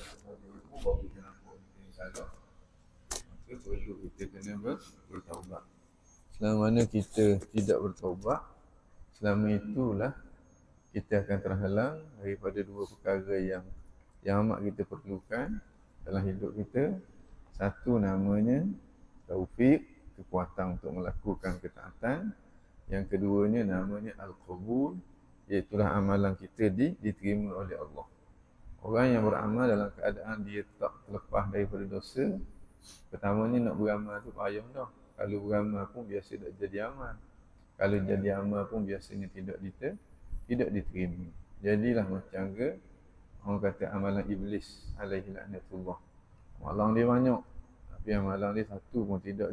Ibu baru kita nampak kita salah, maka perlu kita kena bertaubat. Selama mana kita tidak bertaubat, selama itulah kita akan terhalang daripada dua perkara yang amat kita perlukan dalam hidup kita. Satu namanya taufik, kekuatan untuk melakukan ketaatan. Yang keduanya namanya al-qabul, iaitulah amalan kita diterima oleh Allah. Orang yang beramal dalam keadaan dia tak terlepas daripada dosa, pertamanya nak beramal tu payah dah. Kalau beramal pun biasa tak jadi amal. Kalau jadi amal pun biasanya tidak diterima. Jadilah macam ke orang kata amalan iblis alaihi laknatullah. Amalan dia banyak, tapi amalan dia satu pun tidak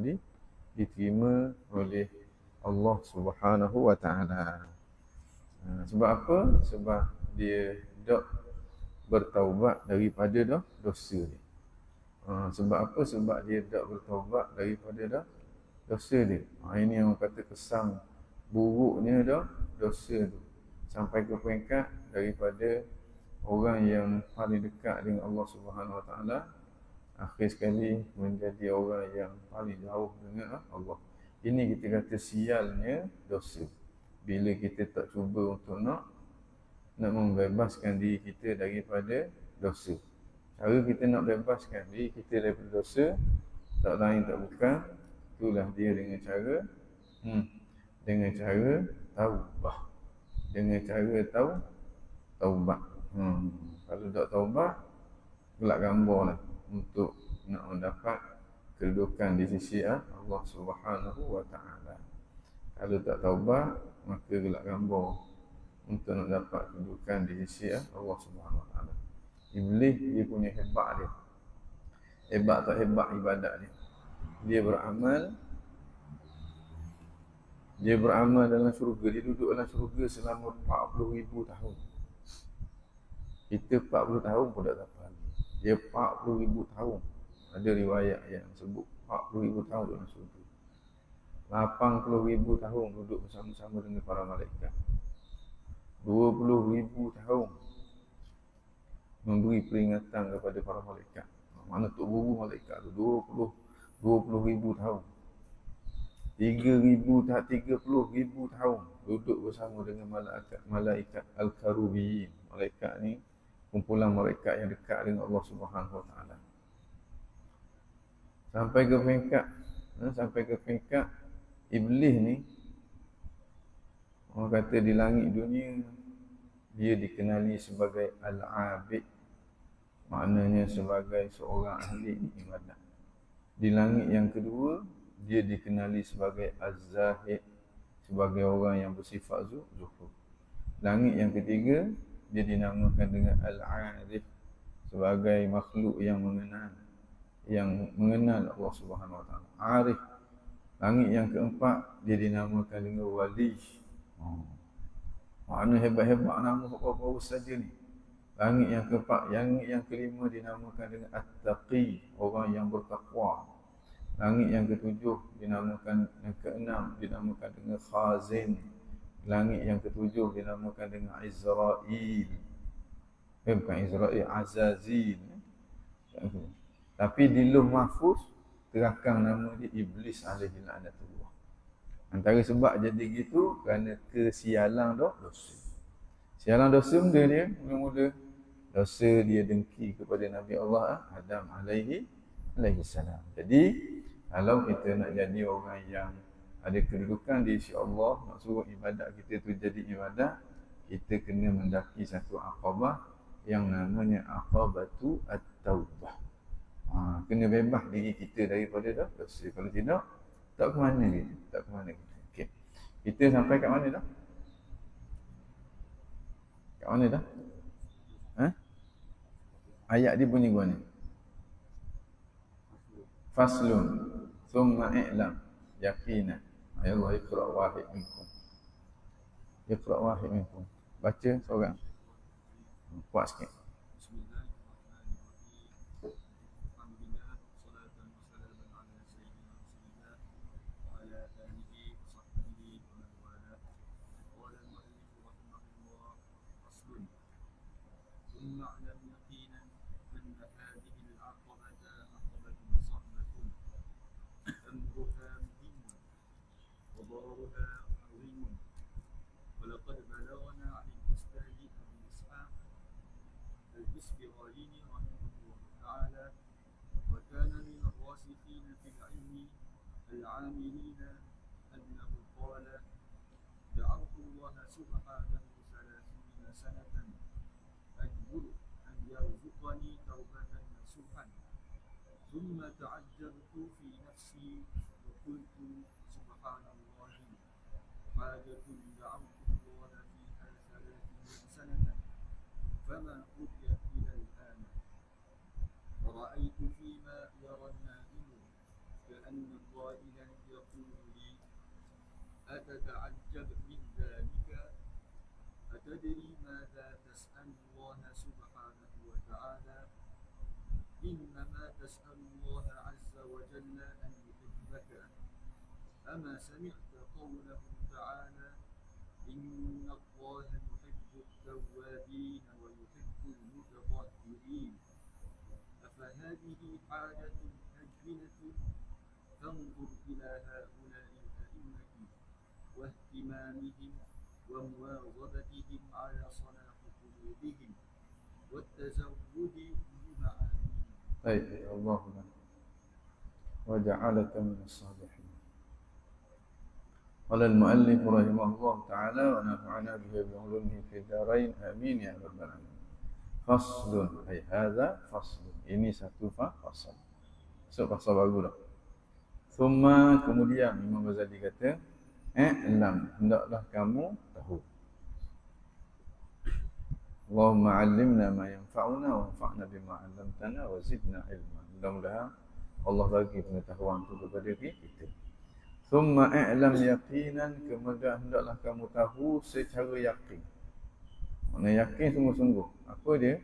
diterima oleh Allah Subhanahu wa taala. Sebab apa? Sebab dia tak bertaubat daripada dosa dia. Sebab apa? Sebab dia tak bertaubat daripada dosa dia. Ini yang orang kata kesan buruknya dosa tu. Sampai ke peringkat daripada orang yang paling dekat dengan Allah Subhanahu wa taala, akhir sekali menjadi orang yang paling jauh dengan Allah. Ini kita kata sialnya dosa. Bila kita tak cuba untuk nak membebaskan diri kita daripada dosa. Cara kita nak bebaskan diri kita daripada dosa, tak lain tak bukan, itulah dia dengan cara taubah. Dengan cara taubat. Kalau tak taubat, gelak gambar lah untuk nak mendapat kedudukan di sisi Allah Subhanahu wa taala. Kalau tak taubat, maka gelak gambar untuk nak dapat kedudukan di sisi Allah Subhanahu wa taala. Iblis dia punya hebat dia. Hebat tak hebat ibadat dia. Dia beramal dalam syurga. Dia duduk dalam syurga selama 40,000 tahun. Kita 40 tahun pun tak dapat. Dia 40,000 tahun. Ada riwayat yang sebut 40,000 tahun dalam syurga. 80,000 tahun duduk bersama-sama dengan para malaikat. 20,000 tahun memberi peringatan kepada para malaikat. Mana tok guru malaikat tu 20,000 tahun. 30,000 tahun duduk bersama dengan malaikat al-karubiyin. Malaikat ni kumpulan malaikat yang dekat dengan Allah Subhanahu wa taala. Sampai ke peringkat iblis ni, orang kata di langit dunia dia dikenali sebagai al-abid, maknanya sebagai seorang ahli ibadat. Di langit yang kedua dia dikenali sebagai az-zahid, sebagai orang yang bersifat zuhud. Langit yang ketiga dia dinamakan dengan al-arif, sebagai makhluk yang mengenal Allah Subhanahu wa taala. Arif. Langit yang keempat dia dinamakan dengan wali. Mana hebat-hebat nama apa-apa saja ni. Langit yang keempat, yang kelima dinamakan dengan at-taqi, orang yang bertakwa. Langit yang ketujuh dinamakan, yang keenam dinamakan dengan khazin. Langit yang ketujuh dinamakan dengan Izrail. Bukan Izrail, Azazil. Tapi di Lauh Mahfuz terakang nama dia Iblis alaihi laknatullah. Antara sebab jadi gitu kerana kesialan dosa. Sialan dosa mula-mula dosa dia dengki kepada Nabi Allah Adam alaihi salam. Jadi kalau kita nak jadi orang yang ada kedudukan di sisi Allah, nak suruh ibadat kita tu jadi ibadat, kita kena mendaki satu aqabah yang namanya aqabatu at-taubah. Kena bebas diri kita daripada dosa. Kalau tidak, tak ke mana kita. Okey. Kita sampai kat mana dah? Kat mana dah? Ayat dia bunyi gua ni. Faslun thumma i'lam yaqinan. Ya Allah, iqra wahid minkum. Iqra wahid minkum. Baca seorang. Kuat sikit. ومقدارها عظيم. ولقد بلغنا عن الأستاذ أبي إسحاق الإسفرايني رحمه الله تعالى وكان من الراسخين في العلم العاملين أنه قال: دعوت الله سبحانه 30 سنة أن يرزقني توبة نصوحا، ثم تعجبت في نفسي وقلت: سبحان الله، حاجة دعوت الله فيها 30 سنة فما قضيت إلى الآن. ورأيت فيما يرى النائم كأن قائلا يقول لي: أتتعجب من ذلك؟ أتدري ماذا تسأل الله سبحانه وتعالى؟ إنما تسأل الله عز وجل أن يحبك. أما سمعت قوله تعالى: إن الله يحب التوابين ويحب المتطهرين. أفهذه حاجة هجنة؟ فانظر إلى هؤلاء الأئمة واهتمامهم ومواظبتهم على صلاح قلوبهم والتزود بمعانيهم. أي الله وجعلك من الصالحين. قال المؤلف رحمه الله تعالى ونفعنا به بعلومه في الدارين آمين يا رب العالمين. Faslun, ay hadza faslun. Ini satu fasal. So fasal bagus dah. Thumma, kemudian Imam Ghazali kata, i'lam, hendaklah kamu tahu. Allahumma 'allimna ma yanfa'una wanfa'na bima 'allamtana wa zidna ilma. Mudah-mudahan Allah bagi pengetahuan itu kepada kita. Thumma i'lam yaqinan, kemudian hendaklah kamu tahu secara yakin. Mana yakin sungguh-sungguh. Apa dia?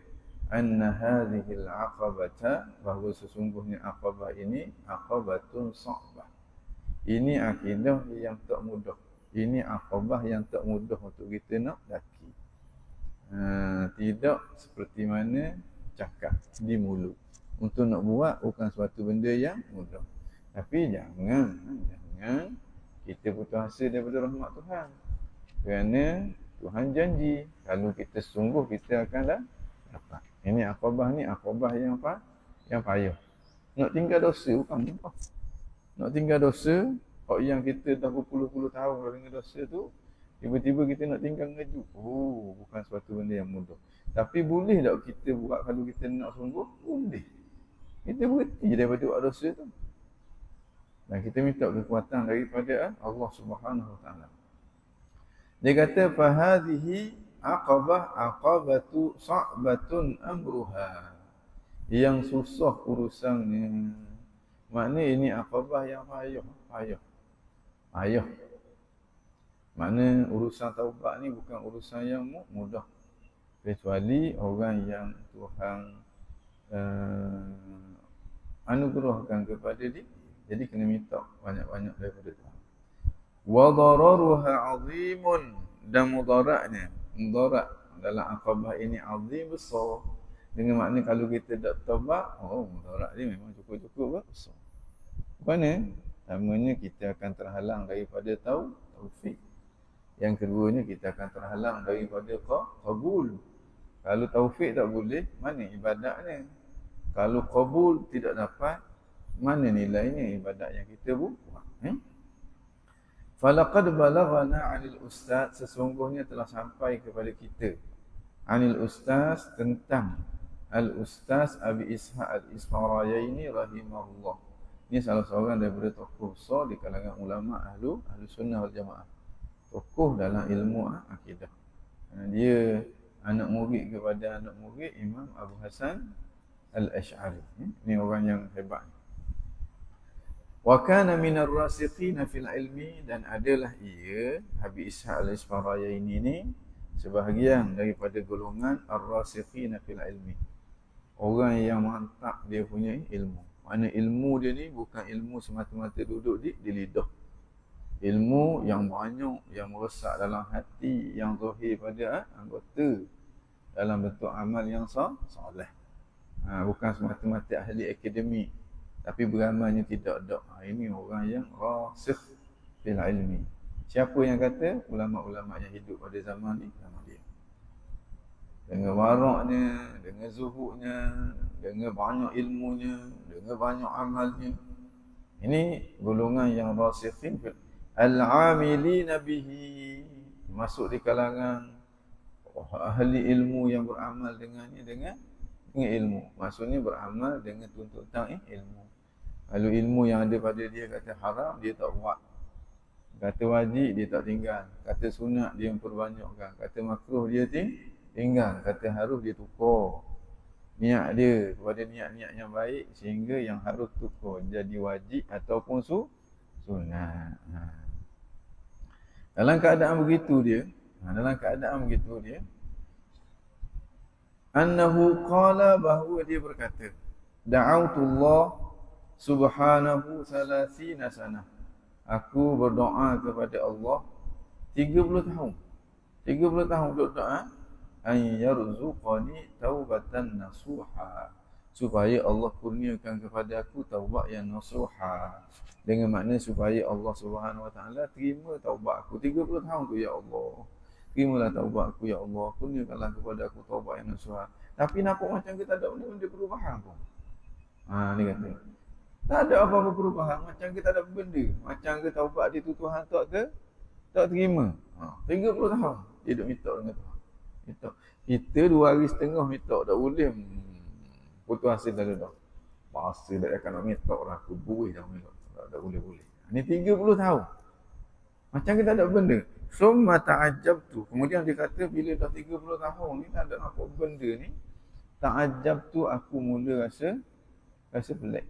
Anna hadhil aqabata, bahawa sesungguhnya aqabah ini aqabatun sa'bah. Ini akidah yang tak mudah. Ini aqabah yang tak mudah untuk kita nak daki. Tidak seperti mana cakap di mulut. Untuk nak buat bukan suatu benda yang mudah. Tapi jangan kita putus asa daripada rahmat Tuhan. Kerana Tuhan janji kalau kita sungguh kita akan dapat. Ini aqabah ni aqabah yang payah. Nak tinggal dosa bukan mudah. Nak tinggal dosa, kalau yang kita dah berpuluh-puluh tahun dengan dosa tu, tiba-tiba kita nak tinggal ngeju. Bukan suatu benda yang mudah. Tapi boleh tak kita buat kalau kita nak sungguh? Boleh. Kita berhenti daripada buat dosa tu. Dan kita minta kekuatan daripada Allah Subhanahu Wa Taala. Dia kata fahadhihi aqabatu sa'batun amruha. Yang susah urusannya. Makna ini aqabah yang payah. Makna urusan taubat ni bukan urusan yang mudah. Kecuali orang yang Tuhan anugerahkan kepada dia. Jadi kena minta banyak-banyak daripada Tuhan. Wa dararuha 'azimun, dan mudarat dalam aqabah ini azim, besar. Dengan makna kalau kita tak taubat, mudarat dia memang cukup besar. Mana? Pertamanya kita akan terhalang daripada taufik. Yang keduanya kita akan terhalang daripada qabul. Kalau taufik tak boleh, mana ibadatnya? Kalau qabul tidak dapat, mana nilainya ibadat yang kita buat? Falaqad balaghana 'anil ustaz, sesungguhnya telah sampai kepada kita 'anil ustaz, tentang al-ustaz Abi Ishaq al-Isfaraini rahimahullah. Ini salah seorang daripada tokoh besar di kalangan ulama ahlu sunnah wal jamaah. Tokoh dalam ilmu akidah. Dia anak murid kepada anak murid Imam Abu Hasan al-Ash'ari. Ini orang yang hebat. Wa kana minar rasikhina fil ilmi, dan adalah ia Abi Ishaq al-Isfaraini ini sebahagian daripada golongan ar-rasikhina fil ilmi. Orang yang mantap dia punya ilmu. Mana ilmu dia ni bukan ilmu semata-mata duduk di lidah. Ilmu yang banyak, yang meresap dalam hati, yang zahir pada anggota dalam bentuk amal yang soleh. Bukan semata-mata ahli akademik, tapi beramalnya tidak ada. Ini orang yang rasikh fil ilmi. Siapa yang kata? Ulama-ulama yang hidup pada zaman ni, zaman dia. Dengan waraknya, dengan zuhudnya, dengan banyak ilmunya, dengan banyak amalnya. Ini golongan yang rasikhin al-amilina bihi, masuk di kalangan ahli ilmu yang beramal dengannya, dengan ilmu. Maksudnya beramal dengan tuntutan ilmu. Kalau ilmu yang ada pada dia kata haram, dia tak buat. Kata wajib, dia tak tinggal. Kata sunat, dia memperbanyakkan. Kata makruh, dia tinggal. Kata harus, dia tukar. Niat dia kepada niat-niat yang baik, sehingga yang harus tukar jadi wajib ataupun sunat. Dalam keadaan begitu dia, annahu qala, bahawa dia berkata, da'autullah subhanahu 30 sanah. Aku berdoa kepada Allah 30 tahun. 30 tahun berdoa, an yarzuqani taubatan nasuha, supaya Allah kurniakan kepada aku taubat yang nasuha. Dengan makna supaya Allah Subhanahu Wa Taala terima taubat aku 30 tahun tu, ya Allah. Terimalah taubat aku, ya Allah. Kurniakanlah kepada aku taubat yang nasuha. Tapi nampak macam kita tak ada benda-benda perubahan pun. Ni kata, tak ada apa-apa perubahan, macam kita ada benda. Macam ke taubat dia tu Tuhan tak terima. 30 tahun dia duk minta dengan Tuhan. Minta. Kita 2 hari setengah minta, tak boleh. Putus asa dah dah. Masa dah akan nak minta lah, aku buih dah minta. Tak boleh. Ni 30 tahun. Macam kita ada benda. Summa ta'ajjabtu. Kemudian dia kata bila dah 30 tahun ni tak ada apa benda ni. Ta'ajjabtu, aku mula rasa pelik.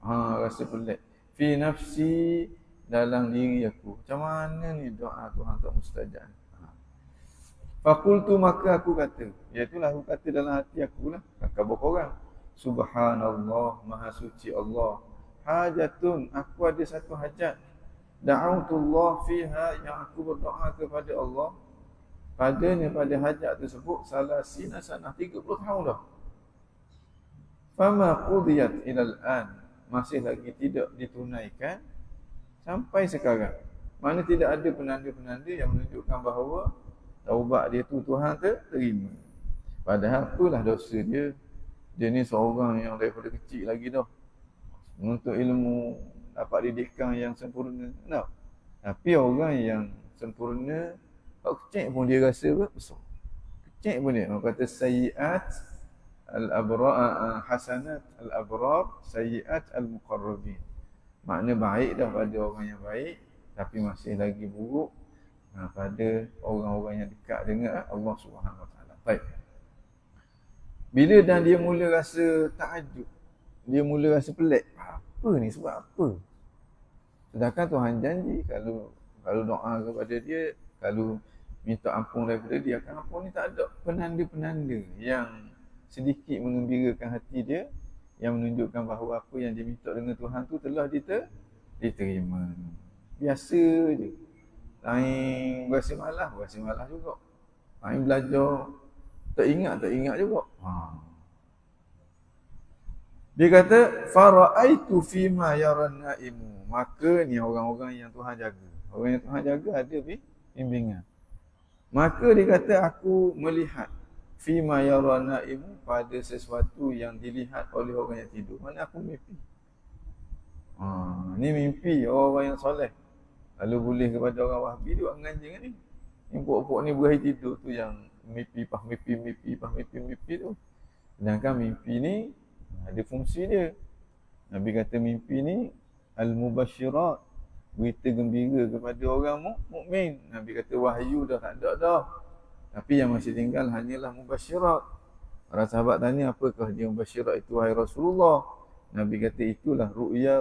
Rasa pelik. Fi nafsi, dalam diri aku. Macam mana ni doa Tuhan tak mustajab? Fakultu, maka aku kata, iaitulah aku kata dalam hati aku lah, khabar orang. Subhanallah, maha suci Allah. Hajatun, aku ada satu hajat. Da'autullah fiha, yang aku berdoa kepada Allah padanya, pada hajat tersebut, salasina sanah, 30 tahun dah. Fama qudiyat ilal an, masih lagi tidak ditunaikan sampai sekarang. Mana tidak ada penanda-penanda yang menunjukkan bahawa taubat dia tu Tuhan terima. Padahal apalah dosa dia. Dia ni seorang yang daripada kecil lagi dah menuntut ilmu, dapat didikan yang sempurna. Tapi orang yang sempurna, kalau kecil pun dia rasa besar. Kecil pun dia. Orang kata sayyiat al-abrar, hasanat al-abrar, sayyiat al-muqarrabin. Makna baik dah pada orang yang baik, tapi masih lagi buruk pada orang-orang yang dekat dengan Allah Subhanahu Wa Taala. Baik. Bila dan dia mula rasa takjub, dia mula rasa pelik. Apa ni, sebab apa? Sedangkan Tuhan janji kalau doa kepada dia, kalau minta ampun daripada dia akan ampun. Ni tak ada penanda-penanda yang sedikit mengembirakan hati dia, yang menunjukkan bahawa apa yang dia minta dengan Tuhan tu telah diterima. Biasa je. Lain berasa malas juga. Lain belajar tak ingat juga. Dia kata faraitu fima yaran naimu, maka ni orang-orang yang Tuhan jaga. Orang yang Tuhan jaga ada bimbingan. Maka dia kata aku melihat fima yaran naimu, pada sesuatu yang dilihat oleh orang yang tidur. Mana aku mimpi. Ni mimpi orang yang soleh. Kalau boleh kepada orang Wahbi, dia buat menganjing ni. Ni pokok ni berakhir tidur tu yang mimpi tu. Sedangkan mimpi ni ada fungsi dia. Nabi kata mimpi ni al-mubasyirat, berita gembira kepada orang mukmin. Nabi kata wahyu dah tak ada dah. Tapi yang masih tinggal hanyalah mubasyirat. Para sahabat tanya, apakah dia mubasyirat itu wahai Rasulullah? Nabi kata itulah ru'ya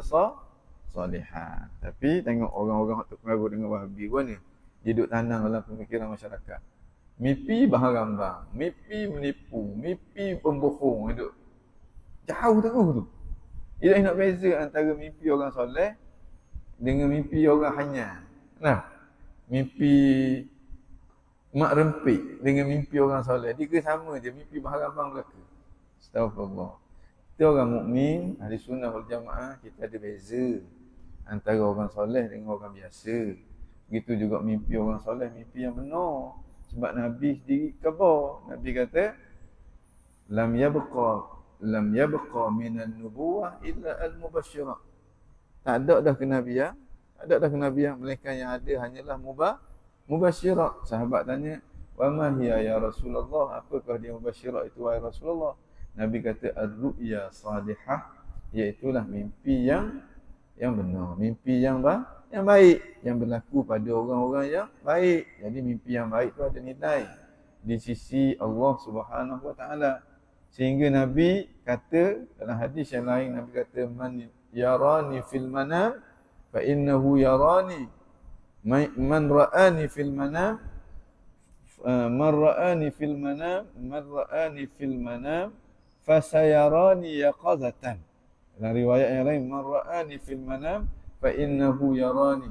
salihah. Tapi tengok orang-orang yang terpengaruh dengan Wahabi pun ni, dia duduk tanam dalam pemikiran masyarakat. Mimpi bahan rambang, mimpi menipu, mimpi pembohong, duduk jauh terus tu. Dia nak beza antara mimpi orang soleh dengan mimpi orang hanyar. Mimpi mak rempik dengan mimpi orang soleh, dia sama je, mimpi bahan rambang belaka. Astagfirullah. Kita orang mukmin, ahli sunnah wal jamaah, kita ada beza antara orang soleh dengan orang biasa. Begitu juga mimpi orang soleh, mimpi yang benar. Sebab Nabi sendiri khabar. Nabi kata, lam yabqa minan nubuwah illa al-mubasyirat. Tak ada dah kenabian, melainkan yang ada hanyalah mubasyirat. Sahabat tanya, wa ma hiya ya Rasulullah? Apakah dia mubasyirat itu wahai Rasulullah? Nabi kata ar-ru'ya salihah, iaitulah mimpi yang benar, mimpi yang baik, yang berlaku pada orang-orang yang baik. Jadi mimpi yang baik tu ada nilai di sisi Allah Subhanahu Wa Taala. Sehingga Nabi kata dalam hadis yang lain, Nabi kata man yarani fil manam fa innahu yarani, man ra'ani fil manam man ra'ani fil manam fasayarani yaqazatan. Dalam riwayat yang lain, man ra'ani fil manam fa innahu yarani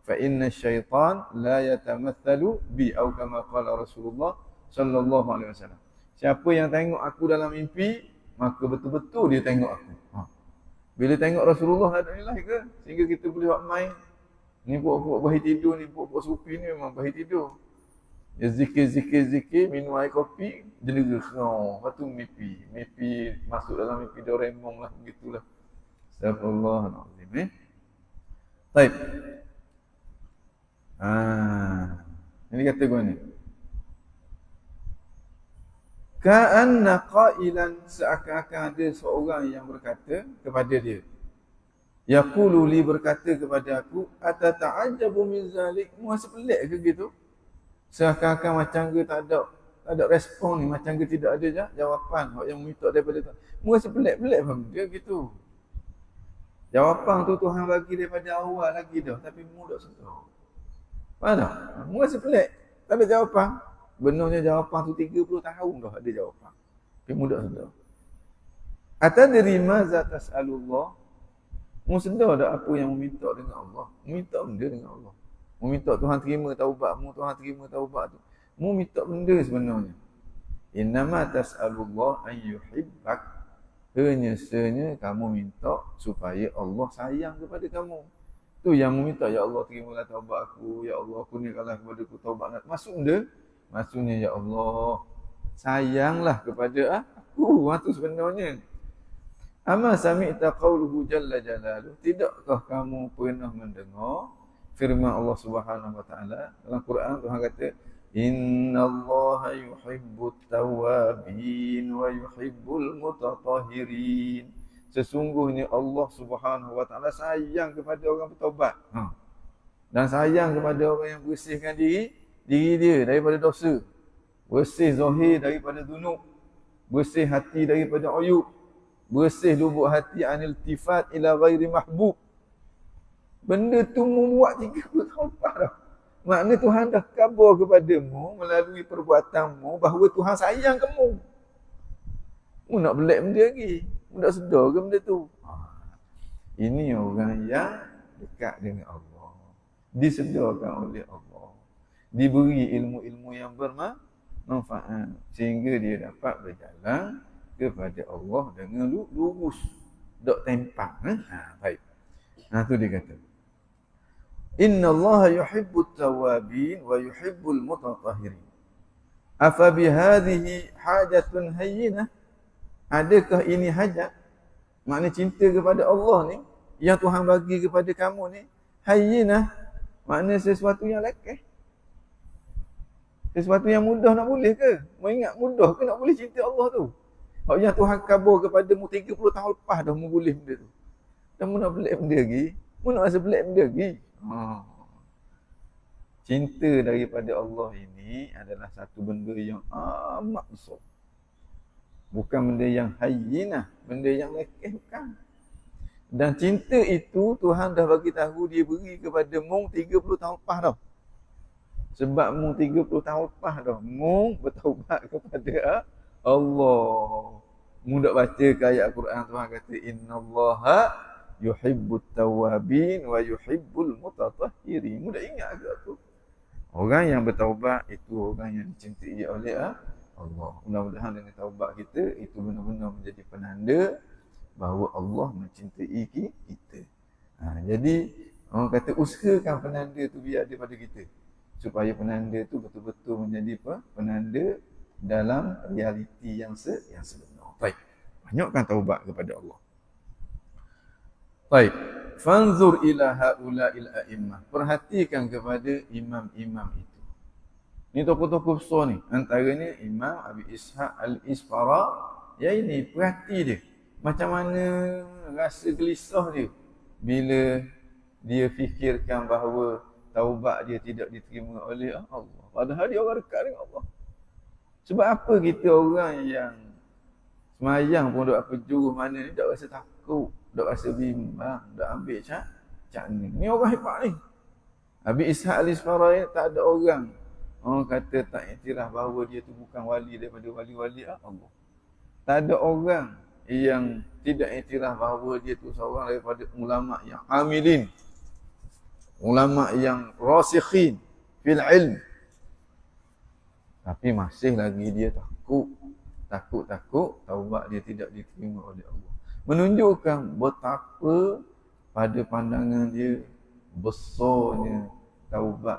fa inna syaitan la yatamathalu bi, atau kama qala Rasulullah sallallahu alaihi wasallam. Siapa yang tengok aku dalam mimpi, maka betul-betul dia tengok aku. Bila tengok Rasulullah ada nilai ke? Sehingga kita boleh buat main. Ni buat bahi tidur, ni buat supi ni memang bahi tidur. Ya zikir, minum air kopi, jelera. Lepas tu mimpi. Mimpi masuk dalam mimpi Doraemon lah, begitulah. Astagfirullahaladzim. Baik. Ini kata gua ni. Ka'anna qailan, seakan-akan ada seorang yang berkata kepada dia. Yaqulu li, berkata kepada aku, atata'ajabu min zalik? Mu rasa pelik ke gitu? Seakan-akan macam ke tak ada respon ni, macam ke tidak ada jawapan yang minta daripada tu. Mu rasa pelik-pelik pun dia gitu. Jawapan tu Tuhan bagi daripada awal lagi dah, tapi mu tak sedar. Faham tak? Mu rasa pelik, tak ada jawapan. Benarnya jawapan tu 30 tahun dah ada jawapan. Tapi mu tak sedar. Atadri maza tas'alullah? Mu sedar tak apa yang mu minta dengan Allah? Mu minta benda dengan Allah. Mu minta Tuhan terima taubatmu, Tuhan terima taubat tu. Mu minta benda sebenarnya. Innama tas'alullah an yuhibbak. Hanya kamu minta supaya Allah sayang kepada kamu. Tu yang mu minta, ya Allah terimalah taubat aku, ya Allah kurniakanlah kepada aku taubat. Masuk benda? Maksudnya ya Allah sayanglah kepada aku. Itu sebenarnya. Ama sami'ta qawluhu jalla jalaluh? Tidakkah kamu pernah mendengar firman Allah Subhanahu Wa Taala dalam Quran? Tuhan kata, innallaha yuhibbut tawwabin wa yuhibbul mutatahhirin. Sesungguhnya Allah Subhanahu Wa Taala sayang kepada orang bertaubat. Dan sayang kepada orang yang bersihkan diri dia daripada dosa. Bersih zahir daripada dunub. Bersih hati daripada uyub. Bersih lubuk hati anil tifat ila ghairi mahbub. Benda tu membuat 30 tahun lepas dah. Maknanya Tuhan dah khabar kepadamu melalui perbuatanmu bahawa Tuhan sayang kamu. Mu nak belik benda lagi. Mu tak sedar ke benda tu? Ini orang yang dekat dengan Allah. Disedarkan oleh Allah. Diberi ilmu-ilmu yang bermanfaat. Sehingga dia dapat berjalan kepada Allah dengan lurus. Tak tempang. Baik. Tu dia kata. Inna Allah yuhibbut tawabin wa yuhibbul mutatahhirin. Afa bihadhihi hajatun hayyinah? Adakah ini hajat? Maknanya cinta kepada Allah ni yang Tuhan bagi kepada kamu ni hayyinah, maknanya sesuatu yang lekeh. Sesuatu yang mudah nak boleh ke? Mu ingat mudah ke nak boleh cinta Allah tu? Kalau yang Tuhan khabar kepadamu 30 tahun lepas dah mu boleh benda tu. Dan mu nak belik benda lagi? Mu nak rasa belik benda lagi? Cinta daripada Allah ini adalah satu benda yang amat besar. Bukan benda yang hayyinah, benda yang lekeh, bukan. Dan cinta itu Tuhan dah bagi tahu dia beri kepada mu 30 tahun lepas dah. Sebab mu 30 tahun lepas dah mu bertaubat kepada Allah. Mu dak baca ke ayat Quran, Tuhan kata innallaha yuhibbut tawwabin wa yuhibbul mutatahhirin. Mu dak ingat ke tu? Orang yang bertaubat itu orang yang dicintai oleh Allah. Mudah-mudahan dengan taubat kita itu benar-benar menjadi penanda bahawa Allah mencintai kita. Jadi Orang kata usahakan penanda tu biar ada pada kita. Supaya penanda tu betul-betul menjadi apa? Penanda dalam realiti yang sebenar. Baik. Banyakkan taubat kepada Allah. Baik. Fanzur ila haula'il a'immah. Perhatikan kepada imam-imam itu. Ni tokoh-tokoh besar ni. Antaranya Imam Abi Ishaq Al-Isfara. Ya ini, perhati dia. Macam mana rasa gelisah dia bila dia fikirkan bahawa taubat dia tidak diterima oleh Allah. Padahal dia orang dekat dengan Allah. Sebab apa kita orang yang semayang pun duk apa juru mana ni, duk rasa takut, duk rasa bimbang, duk ambil cak ni. Ni orang hebat ni. Abi Ishaq Al-Isfara tak ada orang kata tak iktiraf bahawa dia tu bukan wali daripada wali-wali Allah. Tak ada orang yang tidak iktiraf bahawa dia tu seorang daripada ulama yang amilin, ulama yang rasikhin fil ilm. Tapi masih lagi dia takut taubat dia tidak diterima oleh Allah. Menunjukkan betapa pada pandangan dia besarnya taubat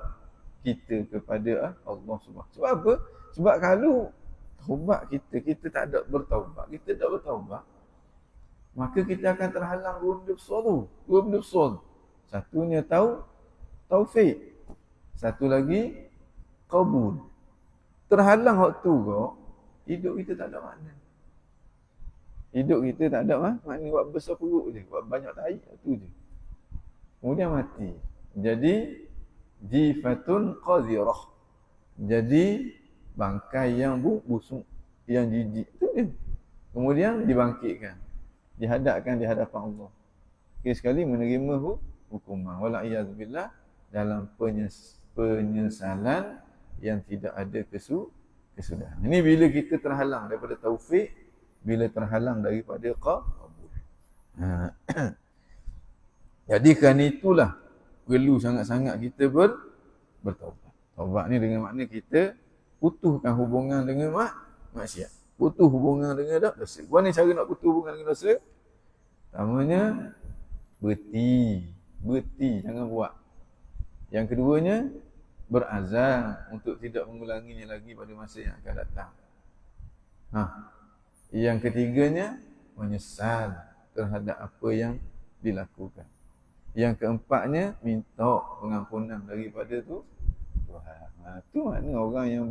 kita kepada Allah Subhanahu. Sebab apa? Sebab kalau taubat kita tak ada bertaubat, maka kita akan terhalang dua benda besar. Satunya taufik, satu lagi qabul. Terhalang waktu kau, hidup kita tak ada makna. Hidup kita tak ada makna, buat besar perut je, buat banyak tahi tu je. Kemudian mati. Jadi jifatun qadhirah. Jadi bangkai yang busuk, yang jijik tu je. Kemudian dibangkitkan, dihadapkan di hadapan Allah. Sekali menerima hukuman. Wala'iyadzubillah, dalam penyesalan yang tidak ada kesudahan. Ini bila kita terhalang daripada taufik, bila terhalang daripada qabul. Jadi kerana itulah perlu sangat-sangat kita bertaubat. Taubat ni dengan makna kita putuskan hubungan dengan maksiat. Putus hubungan dengan dosa. Buat ni cara nak putus hubungan dengan dosa. Pertamanya, berhenti, jangan buat. Yang keduanya, berazam untuk tidak mengulanginya lagi pada masa yang akan datang. Yang ketiganya, menyesal terhadap apa yang dilakukan. Yang keempatnya, minta pengampunan daripada Tuhan. Itu makna orang yang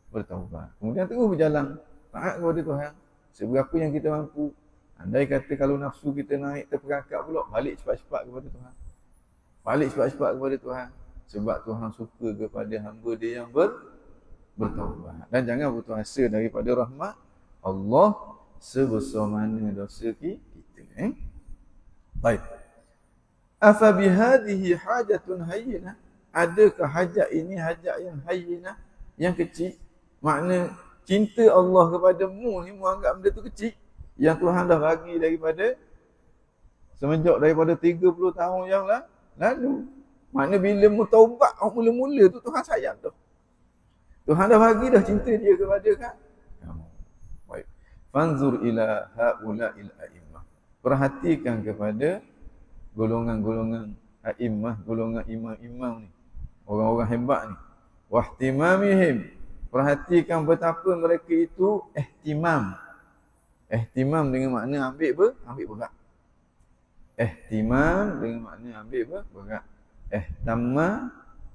bertaubat. Kemudian terus berjalan taat kepada Tuhan seberapa yang kita mampu. Andai kata kalau nafsu kita naik terperangkap pula, balik cepat-cepat kepada Tuhan. Sebab Tuhan suka kepada hamba dia yang bertaubat. Dan jangan putus asa daripada rahmat Allah sebesar mana dosa kita. Baik. Afa bihadhihi hajatun hayyinah? Adakah hajat ini hajat yang hayyinah, yang kecil? Makna cinta Allah kepadamu ni mu anggap benda tu kecil, yang Tuhan dah bagi daripada semenjak daripada 30 tahun yang lalu. Makna bila mu taubat mula-mula tu Tuhan sayang tu. Tuhan dah bagi dah cinta dia kepada kamu. Baik. Fanzur ila haula'il a'immah. Perhatikan kepada golongan-golongan a'immah, golongan imam-imam ni. Orang-orang hebat ni. Wahtimamihim. Perhatikan betapa mereka itu ihtimam. Ihtimam dengan makna ambil berat. Ihtimam dengan makna ambil berat. Ihtamma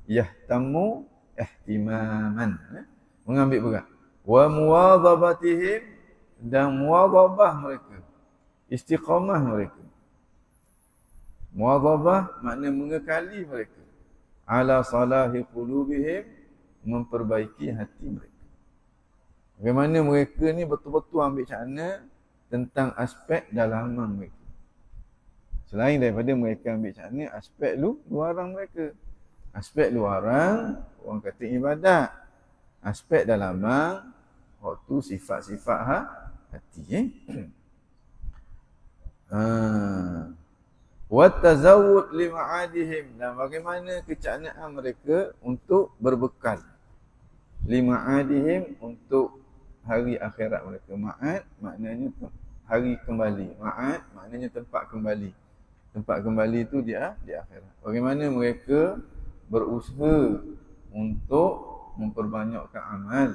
yahtamu ihtimaman. Mengambil berat. Wa muwadhabatihim, dan muwadhabah mereka. Istiqamah mereka. Muwadhabah makna mengekali mereka. Ala salahi qulubihim, memperbaiki hati mereka. Bagaimana mereka ni betul-betul ambil cakna tentang aspek dalaman mereka. Selain daripada mereka ambil cakna aspek luaran mereka. Aspek luaran, orang kata ibadat. Aspek dalaman, waktu sifat-sifat hati. Wa tazawwud li ma'adihim, dan bagaimana kecaknaan mereka untuk berbekal. Li ma'adihim, untuk hari akhirat mereka. Ma'ad maknanya hari kembali. Ma'ad maknanya tempat kembali. Tempat kembali itu di akhirat. Bagaimana mereka berusaha untuk memperbanyakkan amal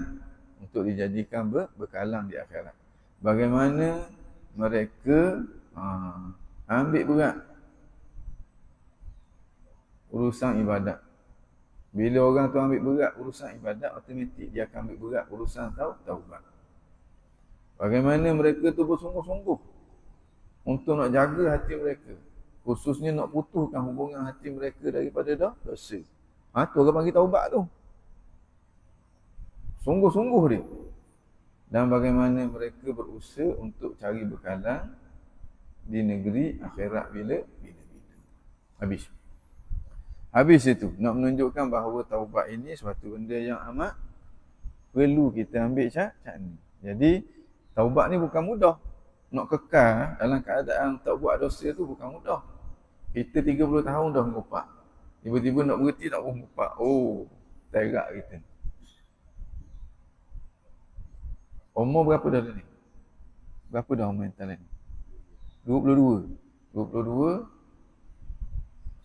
untuk dijadikan bekalan di akhirat. Bagaimana mereka ambil berat urusan ibadat. Bila orang tu ambil berat urusan ibadat, automatik dia akan ambil berat urusan taubat. Bagaimana mereka tu bersungguh-sungguh untuk nak jaga hati mereka, khususnya nak putuskan hubungan hati mereka daripada dosa. Tu orang panggil taubat tu. Sungguh-sungguh dia. Dan bagaimana mereka berusaha untuk cari bekalan di negeri akhirat bila. Habis itu nak menunjukkan bahawa taubat ini suatu benda yang amat perlu kita ambil ni. Jadi taubat ni bukan mudah. Nak kekal dalam keadaan tak buat dosa tu bukan mudah. Kita 30 tahun dah mengupak. Tiba-tiba nak berhenti tak mengupak. Terak kita. Umur berapa dah ni? Berapa dah umur yang ni? 22. 10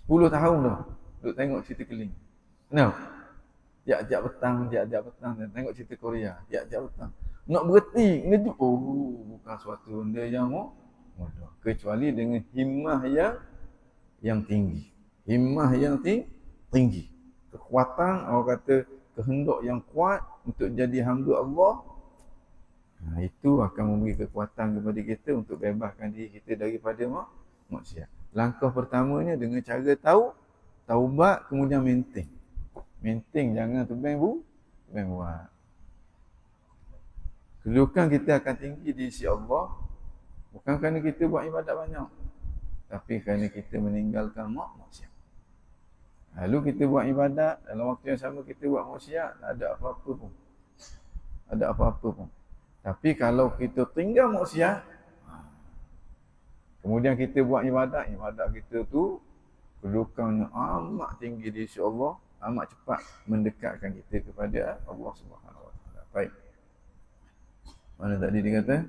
tahun dah. Duk tengok cerita keling. Kenapa? Tiap-tiap petang tengok cerita Korea. Tiap-tiap petang. Nak berhenti, ngejut. Bukan suatu benda yang mudah. Kecuali dengan himmah yang tinggi. Himmah yang tinggi. Kekuatan, orang kata kehendak yang kuat untuk jadi hamba Allah. Itu akan memberi kekuatan kepada kita untuk bebaskan diri kita daripada maksiat. Langkah pertamanya dengan cara taubat, kemudian maintain. Maintain, jangan tebang buat. Kedudukan kita akan tinggi di sisi Allah bukan kerana kita buat ibadat banyak, tapi kerana kita meninggalkan maksiat. Lalu kita buat ibadat, dalam waktu yang sama kita buat maksiat, tak ada apa-apa pun. Tapi kalau kita tinggal maksiat, kemudian kita buat ibadat kita tu kedudukannya amat tinggi di sisi Allah, amat cepat mendekatkan kita kepada Allah Subhanahu Wa Taala. Baik. Mana tadi dia kata?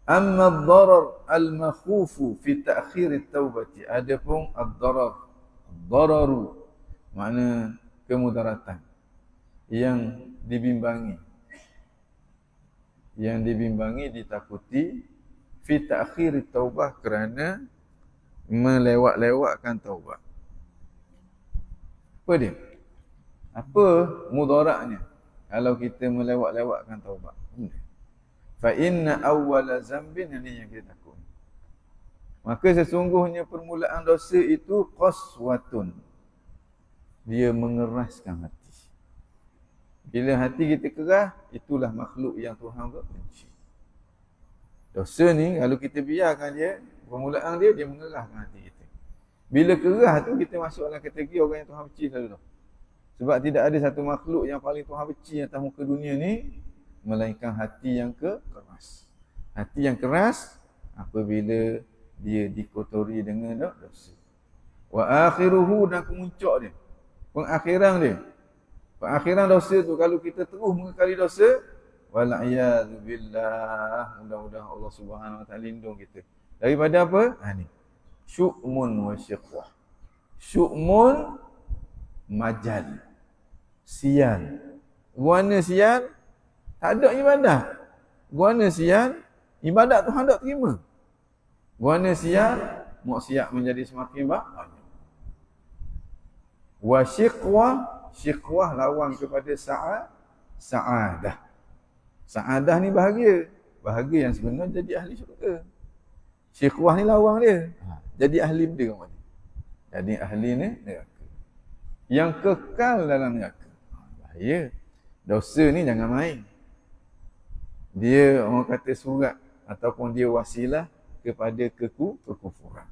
Amma ad-darar al-makhufu fi ta'khir at-taubati. Adapun ad-darar, ad-dararu makna kemudaratan yang dibimbangi, ditakuti fi ta'khir at-taubah kerana melewat-lewatkan taubat. Apa dia? Apa mudaratnya kalau kita melewat-lewatkan taubat? Fa inna awwala zambin, ini yang kita takut. Maka sesungguhnya permulaan dosa itu qaswatun. Dia mengeraskan hati. Bila hati kita keras, itulah makhluk yang Tuhan benci. Dosa ni kalau kita biarkan dia, permulaan dia mengeraskan hati kita. Bila keras tu kita masuk dalam kategori orang yang Tuhan benci selalu dah. Sebab tidak ada satu makhluk yang paling Tuhan benci atas muka dunia ni melainkan hati yang keras. Hati yang keras apabila dia dikotori dengan dosa. Wa akhiruhu, dan kemuncak dia, pengakhiran dosa tu kalau kita terus mengekali dosa, wal'iyadu billah, mudah-mudahan Allah Subhanahu Wa Taala lindung kita daripada apa? Ni. Syu'mun wa syiqwah. Syu'mun, majal, sial. Guana sial, tak ada ibadat. Guana sial, ibadat Tuhan tak terima. Guana sial, maksiat menjadi semakin banyak. Wa syiqwah, syiqwah lawan kepada sa'adah. Sa'adah ni bahagia. Bahagia yang sebenarnya jadi ahli syurga. Syiqwah ni lawan dia. Jadi ahli neraka. Jadi ahli neraka. Yang kekal dalam neraka. Bahaya. Dosa ni jangan main. Dia orang kata surat ataupun dia wasilah kepada kekufuran.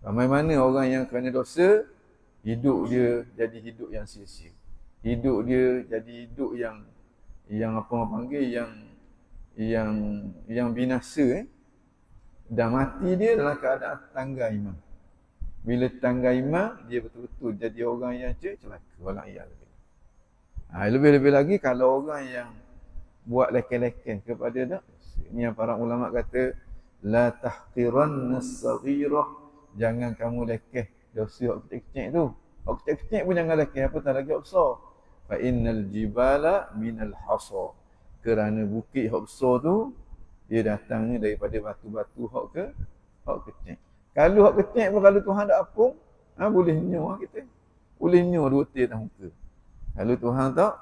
Ramai mana orang yang kerana dosa, hidup dia jadi hidup yang sia-sia. Hidup dia jadi hidup yang apa orang panggil yang binasa. Dan mati dia dalam keadaan tangga iman. Bila tangga iman, dia betul-betul jadi orang yang celaka. Wala'iyadzubillah. Lebih-lebih lagi kalau orang yang buat leken-leken kepada dosa. Ini yang para ulama kata, La tahqiranna as-saghirah, jangan kamu lekeh dosa hak kecil-kecil tu. Hak kecil-kecil pun jangan lekeh, apa tak lagi hak besar. Fa innal jibala minal hasa, kerana bukit hak besar tu dia datangnya daripada batu-batu hak kecil. Kalau hak kecil pun kalau Tuhan tak apung, boleh nyoh kita. Boleh nyoh dua tir atas muka. Kalau Tuhan tak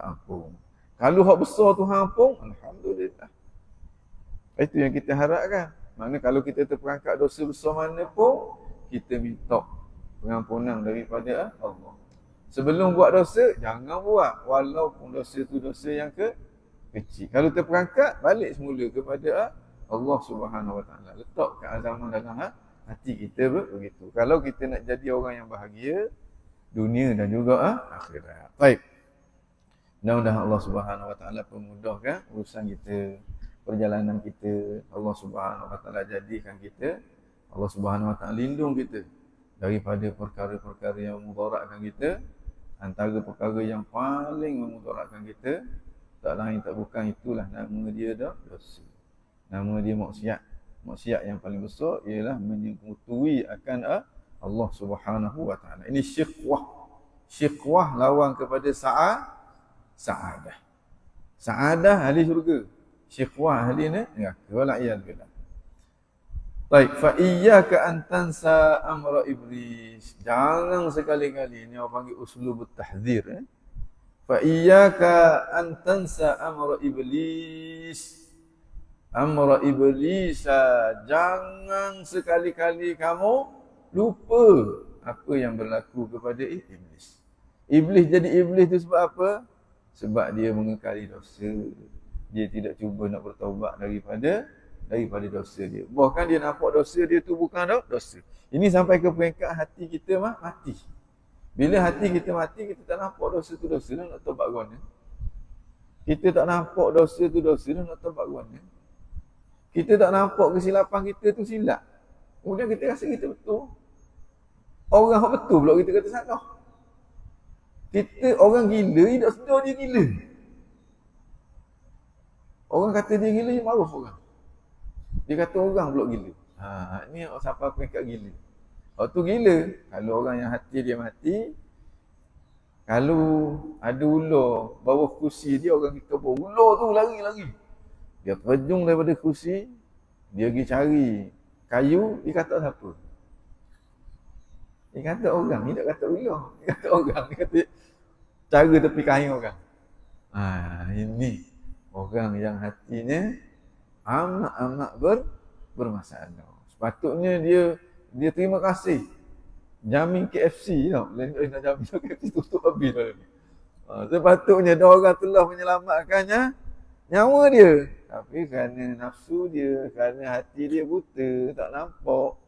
ampun. Kalau hak besar Tuhan ampun, alhamdulillah. Itu yang kita harapkan. Maknanya kalau kita terperangkap dosa besar mana pun, kita minta pengampunan daripada Allah. Sebelum buat dosa, jangan buat. Walaupun dosa itu dosa yang kecil. Kalau terperangkap, balik semula kepada Allah Subhanahu Wa Taala. Letakkan azaman dalam hati kita begitu. Kalau kita nak jadi orang yang bahagia, dunia dan juga akhirat. Baik. Mudah-mudahan Allah Subhanahu Wa Taala permudahkan urusan kita, perjalanan kita. Allah Subhanahu Wa Taala jadikan kita, Allah Subhanahu Wa Taala lindung kita daripada perkara-perkara yang memudaratkan kita. Antara perkara yang paling memudaratkan kita, tak lain tak bukan, itulah nama dia dosa. Nama dia maksiat. Maksiat yang paling besar ialah menyekutui akan Allah Subhanahu Wa Taala. Ini syiqwah. Syiqwah lawan kepada sa'adah. Sa'adah ahli syurga. Syiqwah ahli neraka. Wala iyad billah. Baik, fa iyyaka an tansa amra iblis. Jangan sekali-kali, ni orang panggil uslubut tahdzir. Fa iyyaka an tansa amra iblis. Amra iblis, jangan sekali-kali kamu lupa apa yang berlaku kepada iblis. Iblis jadi iblis tu sebab apa? Sebab dia mengekali dosa. Dia tidak cuba nak bertaubat daripada dosa dia. Bahkan dia nampak dosa dia tu bukan dosa. Ini sampai ke peringkat hati kita mati. Bila hati kita mati, kita tak nampak dosa tu dosa, nak taubat guana. Kita tak nampak dosa tu dosa, nak taubat guana. Kita tak nampak kesilapan kita tu silap. Kemudian kita rasa kita betul. Orang yang betul pula kita kata salah. Kita orang gila, tak sedar dia gila. Orang kata dia gila, dia marah orang. Dia kata orang pula gila. Ni siapa peringkat gila. Waktu gila, kalau orang yang hati dia mati, kalau ada ular bawah kursi dia, orang kita bawa ular tu lari. Dia terjun daripada kursi, dia pergi cari kayu, dia kata siapa? Dia kata orang, dia tak kata ular. Dia kata orang, dia kata cara tepi kain orang. Ini orang yang hatinya amat bermasalah. Sepatutnya dia terima kasih. Jamin KFC tau. Lain nak jamin KFC tutup habis dah. Sepatutnya ada orang telah menyelamatkannya nyawa dia. Tapi kerana nafsu dia, kerana hati dia buta, tak nampak.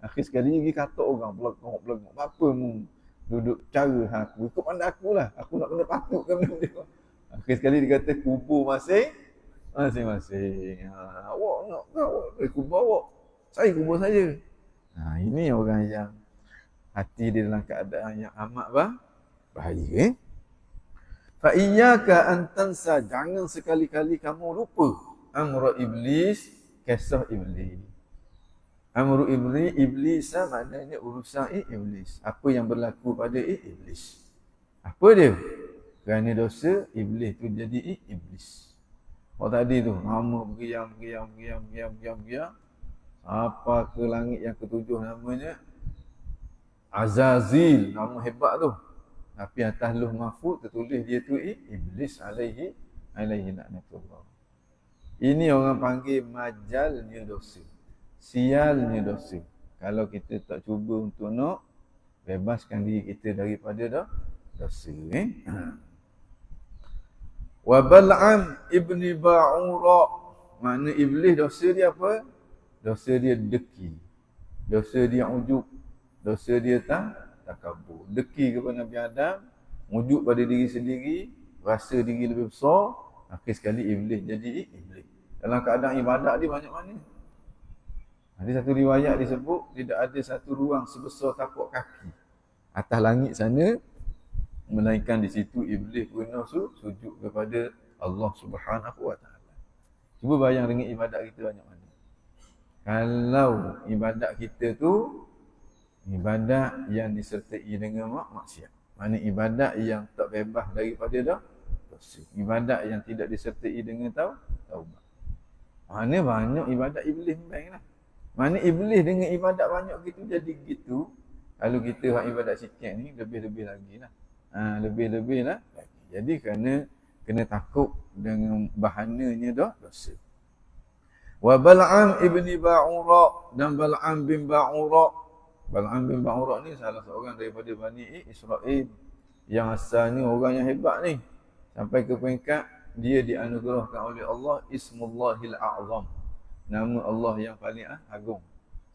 Akhir sekali pergi kata orang pelengok. Apa mu duduk cara aku? Ikut pandai aku lah. Aku nak kena patutkan benda dia. Akhir sekali dia kata kubur masing-masing. Awak nak kubur awak. Saya kubur saya. Ini orang yang hati dia dalam keadaan yang amat bahaya. Fa iyyaka an tansa, jangan sekali-kali kamu lupa amra iblis, kisah iblis. Amru iblis maknanya urusan iblis. Apa yang berlaku pada iblis? Apa dia? Kerana dosa iblis tu jadi iblis. Tadi tu nama bergiam. Apa ke langit yang ketujuh namanya Azazil, nama hebat tu. Tapi atas Lauh Mahfuz tertulis dia tu iblis alaihi laknatullah. Ini orang panggil majalnya dosa. Sialnya dosa. Kalau kita tak cuba untuk nak bebaskan diri kita daripada dosa. Wa Bal'am ibni Ba'ura, makna iblis dosa dia apa? Dosa dia deki. Dosa dia ujub. Dosa dia takabur. Deki kepada Nabi Adam, ujub pada diri sendiri, rasa diri lebih besar, akhir sekali iblis jadi iblis. Dalam keadaan ibadat dia banyak mana? Ada satu riwayat disebut tidak ada satu ruang sebesar tapak kaki atas langit sana, melainkan di situ iblis pernah sujud kepada Allah Subhanahu Wa Taala. Cuba bayang dengan ibadat kita banyak mana. Kalau ibadat kita tu ibadat yang disertai dengan maksiat. Mana ibadat yang tak bebas daripada dosa. Ibadat yang tidak disertai dengan taubat. Mana banyak ibadat iblis main lah. Mana iblis dengan ibadat banyak gitu jadi gitu. Kalau kita buat ibadat sikit ni lebih-lebih lagi lah. Lebih-lebih lah lagi. Jadi kena takut dengan bahananya dosa. Wa Bal'am ibni Ba'ura dan Bal'am bin Ba'ura. Bal'am bin Ba'ura ni salah seorang daripada Bani Israel yang asalnya orang yang hebat ni. Sampai ke peringkat dia dianugerahkan oleh Allah Ismullahil A'zam. Nama Allah yang paling agung.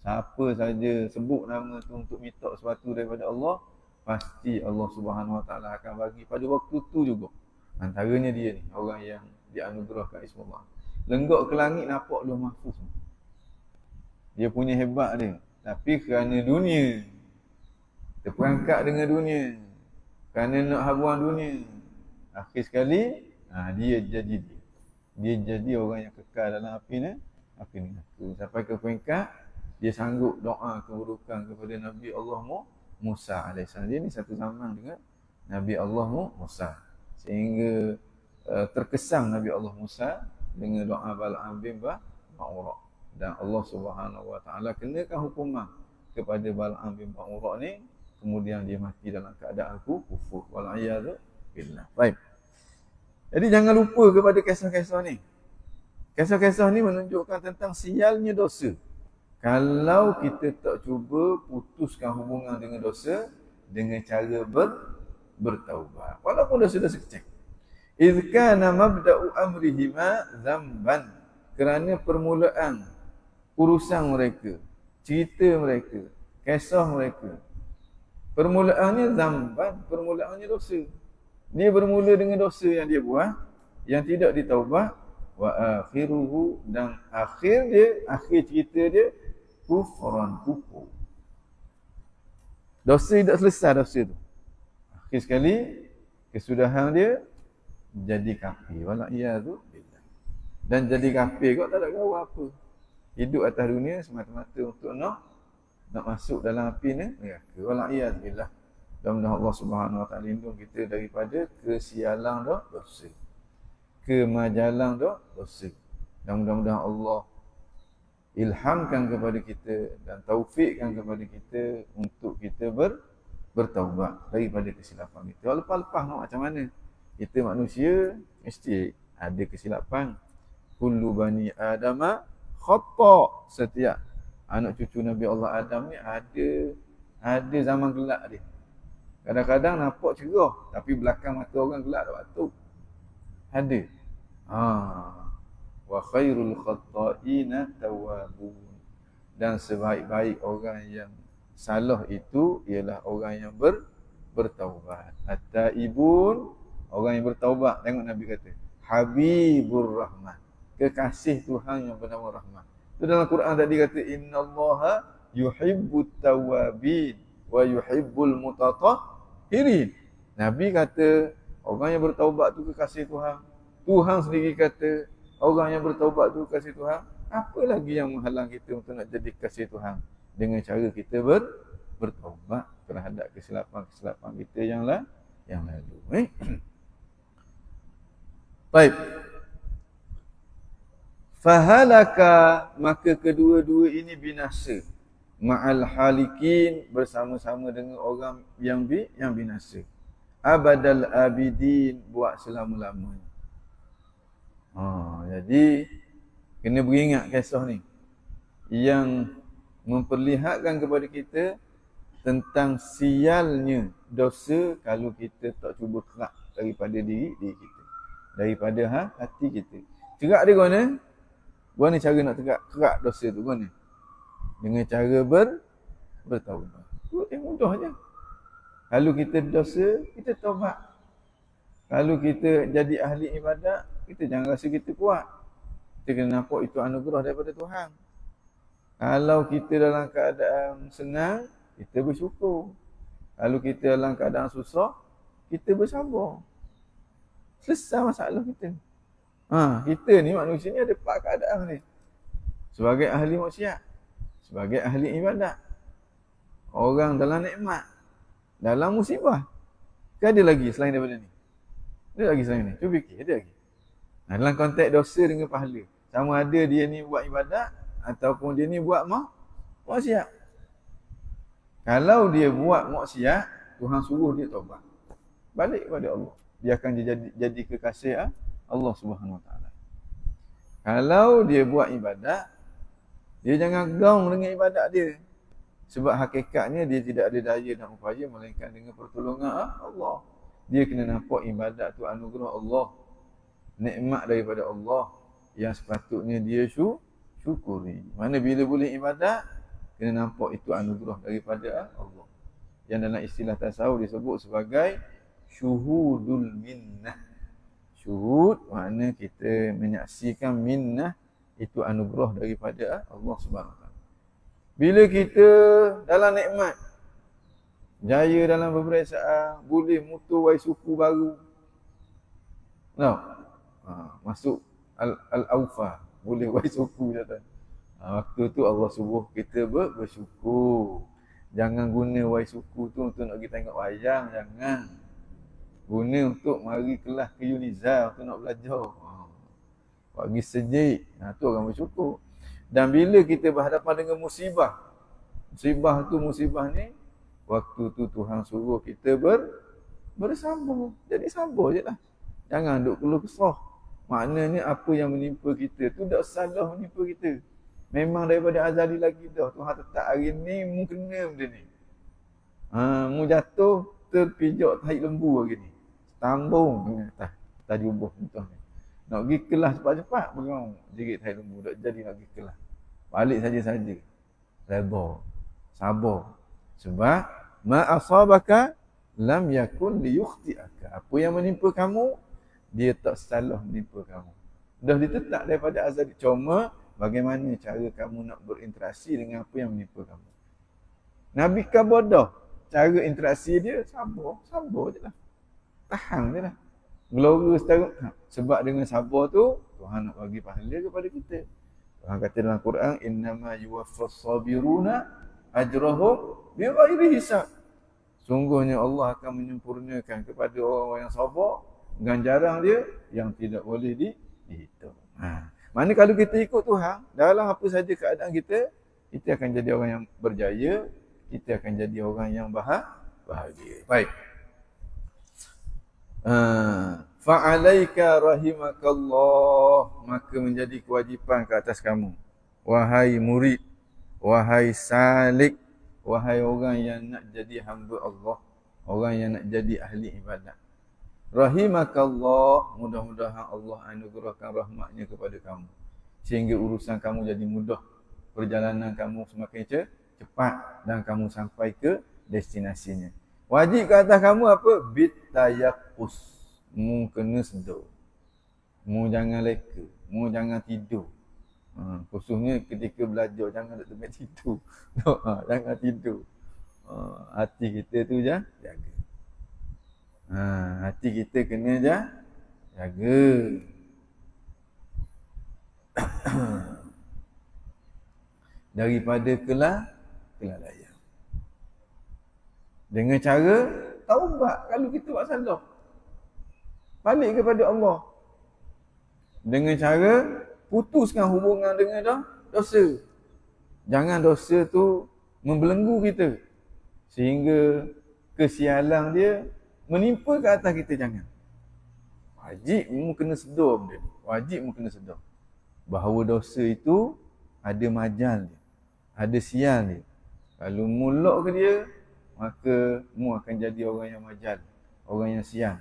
Siapa saja sebut nama tu untuk minta sesuatu daripada Allah, pasti Allah Subhanahu Wa Taala akan bagi pada waktu tu juga. Antaranya dia ni, orang yang dianugerahkan Ismullah. Lenggok ke langit nampak Lauh Mahfuz. Dia punya hebat dia. Tapi kerana dunia, terperangkap dengan dunia, kerana nak habuan dunia, akhir sekali dia jadi dia. Dia jadi orang yang kekal dalam api neraka. Sampai ke peringkat dia sanggup doa keburukan kepada Nabi Allah Musa AS. Dia ni satu zaman dengan Nabi Allah Musa. Sehingga terkesan Nabi Allah Musa dengan doa Bal'am bin Ba'ura. Dan Allah Subhanahu Wa Taala kenakan hukuman kepada Bal'am bin Ba'ura ni, kemudian dia mati dalam keadaan kufur. Wal'iyadu billah. Baik. Jadi jangan lupa kepada kisah-kisah ni. Kisah-kisah ni menunjukkan tentang sialnya dosa. Kalau kita tak cuba putuskan hubungan dengan dosa dengan cara bertaubat. Walaupun dosa-dosa kecil. إذ كان مبدأ أمرهما ذنبا, kerana permulaan urusan mereka, cerita mereka, kisah mereka, permulaannya zamban, permulaannya dosa. Dia bermula dengan dosa yang dia buat, yang tidak ditaubat. Wa akhiruhu, dan akhir cerita dia kufran, kufur. Dosa tidak selesai dosa tu. Akhir sekali kesudahan dia jadi kafir. Wala'iyadu billah. Dan jadi kafir kau tak ada gaul apa. Hidup atas dunia semata-mata untuk nak masuk dalam api ni neraka. Wala'iyadu billah. Mudah-mudahan Allah Subhanahu Wa Taala lindung kita daripada kesialan dosa, kemajalan dosa. Dan mudah-mudahan Allah ilhamkan kepada kita dan taufikkan kepada kita untuk kita bertaubat daripada kesilapan kita. Lepas-lepas nak macam mana? Kita manusia mesti ada kesilapan. Kullu bani Adama khata'. Setiap anak cucu Nabi Allah Adam ni ada zaman gelap dia. Kadang-kadang nampak cerah tapi belakang mata orang gelap tak batuk. Ada. Wa khairul khata'ina tawwabun. Dan sebaik-baik orang yang salah itu ialah orang yang bertaubat. At-taibun, orang yang bertaubat. Tengok Nabi kata, Habibur Rahman, kekasih Tuhan yang bernama Rahman. Itu dalam Quran tadi kata, innallaha yuhibbut tawwabin wa yuhibbul mutatahhirin. Nabi kata orang yang bertaubat tu kekasih Tuhan. Tuhan sendiri kata orang yang bertaubat tu kekasih Tuhan. Apa lagi yang menghalang kita untuk nak jadi kekasih Tuhan dengan cara kita bertaubat terhadap kesilapan-kesilapan kita yang lalu. Baik. Fahalaka, maka kedua-dua ini binasa. Ma'al halikin, bersama-sama dengan orang yang binasa. Abadal abidin, buat selama-lamanya. Jadi kena beringat kisah ni yang memperlihatkan kepada kita tentang sialnya dosa kalau kita tak cuba kerak daripada diri kita, daripada hati kita. Kerak dia mana cara nak kerak dosa tu mana? Dengan cara bertaubat. Tu yang mudah je. Kalau kita dosa, kita taubat. Kalau kita jadi ahli ibadat, kita jangan rasa kita kuat. Kita kena nampak itu anugerah daripada Tuhan. Kalau kita dalam keadaan senang, kita bersyukur. Kalau kita dalam keadaan susah, kita bersabar. Selesai masalah kita. Kita ni manusia ni ada 4 keadaan ni. sebagai ahli maksiat, sebagai ahli ibadat. Orang dalam nikmat, dalam musibah. Ke ada lagi selain daripada ni? Ada lagi selain ni? Cuba fikir, ada lagi. Nah, dalam konteks dosa dengan pahala, sama ada dia ni buat ibadat ataupun dia ni buat maksiat. Kalau dia buat maksiat, Tuhan suruh dia taubat. Balik kepada Allah. Dia akan jadi kekasih Allah Subhanahu Wa Taala. Kalau dia buat ibadat, dia jangan gaung dengan ibadat dia. Sebab hakikatnya dia tidak ada daya dan upaya melainkan dengan pertolongan Allah. Dia kena nampak ibadat tu anugerah Allah, nikmat daripada Allah yang sepatutnya dia syukuri. Mana bila boleh ibadat, kena nampak itu anugerah daripada Allah. Yang dalam istilah tasawuf disebut sebagai syuhudul minnah. Syuhud makna kita menyaksikan minnah, itu anugerah daripada Allah Subhanahu Wa Taala. Bila kita dalam nikmat, jaya dalam peperiksaan, boleh mutu suku baru. Masuk al-awfa, boleh suku datang. Waktu tu Allah suruh kita bersyukur. Jangan guna suku tu untuk nak pergi tengok wayang, jangan. Guna untuk mari kelas ke Uniza untuk nak belajar. Bagi sejik, tu orang bersyukur. Dan bila kita berhadapan dengan musibah ni, waktu tu Tuhan suruh kita bersabar. Jadi sabar je lah. Jangan duk keluh kesah. Maknanya apa yang menimpa kita tu tak salah menimpa kita. Memang daripada azali lagi dah. Tuhan tetap hari ni mu kena benda ni. Mu jatuh terpijak tahi lembu hari ni. Tambung dengan atas jubah contoh ni. Nak pergi kelas cepat-cepat, bagaimana jerit tahi lembu, tak jadi nak pergi kelas. Balik saja-saja. Sabar. Sebab ma asabaka lam yakun liyukhti'aka. Apa yang menimpa kamu, dia tak salah menimpa kamu. Dah ditetap daripada azali. Cuma bagaimana cara kamu nak berinteraksi dengan apa yang menimpa kamu. Nabi Kabodah, cara interaksi dia sabar je lah. Tahan je lah. Gelora setara. Sebab dengan sabar tu, Tuhan nak bagi pahala kepada kita. Tuhan kata dalam Quran, innama yuwaffas sabiruna ajrahum bighairi hisab. Sungguhnya Allah akan menyempurnakan kepada orang yang sabar ganjaran dia yang tidak boleh dihitung. Mana kalau kita ikut Tuhan, dalam apa saja keadaan kita akan jadi orang yang berjaya, kita akan jadi orang yang bahagia. Baik. Fa'alaika rahimakallah, maka menjadi kewajipan ke atas kamu, wahai murid, wahai salik, wahai orang yang nak jadi hamba Allah, orang yang nak jadi ahli ibadat. Rahimakallah, mudah-mudahan Allah anugerahkan rahmatnya kepada kamu, sehingga urusan kamu jadi mudah, perjalanan kamu semakin cepat dan kamu sampai ke destinasinya. Wajib ke atas kamu apa? Bitayaqus. Mu kena sedar. Mu jangan leka. Mu jangan tidur. Khususnya ketika belajar, jangan tak tempat tidur. Jangan tidur. Hati kita tu jaga. Hati kita kena jaga. Daripada kelalaian. Dengan cara taubat kalau kita buat salah. Balik kepada Allah. Dengan cara putuskan hubungan dengan dosa. Jangan dosa tu membelenggu kita. Sehingga kesialan dia menimpa ke atas kita, jangan. Wajib mu kena sedar benda ni. Wajib mu kena sedar. Bahawa dosa itu ada majal dia. Ada sial dia. Kalau mu lock ke dia, maka mu akan jadi orang yang majal. Orang yang sial.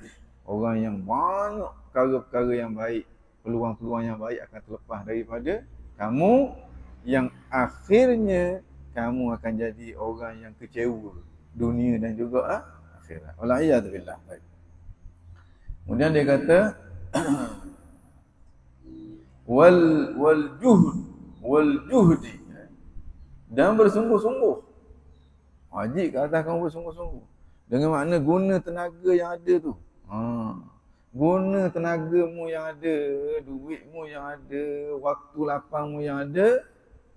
Orang yang banyak perkara-perkara yang baik, peluang-peluang yang baik akan terlepas daripada kamu, yang akhirnya kamu akan jadi orang yang kecewa dunia dan juga akhirat. Wal'iyadzubillah. Baik. Kemudian dia kata wal juhdi, dan bersungguh-sungguh. Wajib ke atas kamu bersungguh-sungguh. Dengan makna guna tenaga yang ada tu. Guna tenagamu yang ada, duitmu yang ada, waktu lapangmu yang ada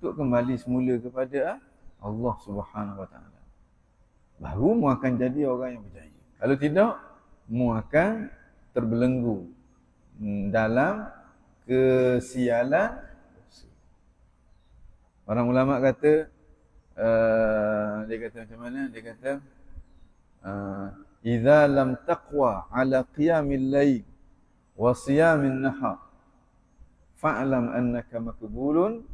untuk kembali semula kepada Allah Subhanahu Wa Taala. Baru mu akan jadi orang yang berjaya. Kalau tidak, mu akan terbelenggu dalam kesialan. Orang ulama kata, dia kata macam mana? Dia kata, idza lam taqwa ala qiyamil lail wa siyamin nahar fa'lam annaka makbulun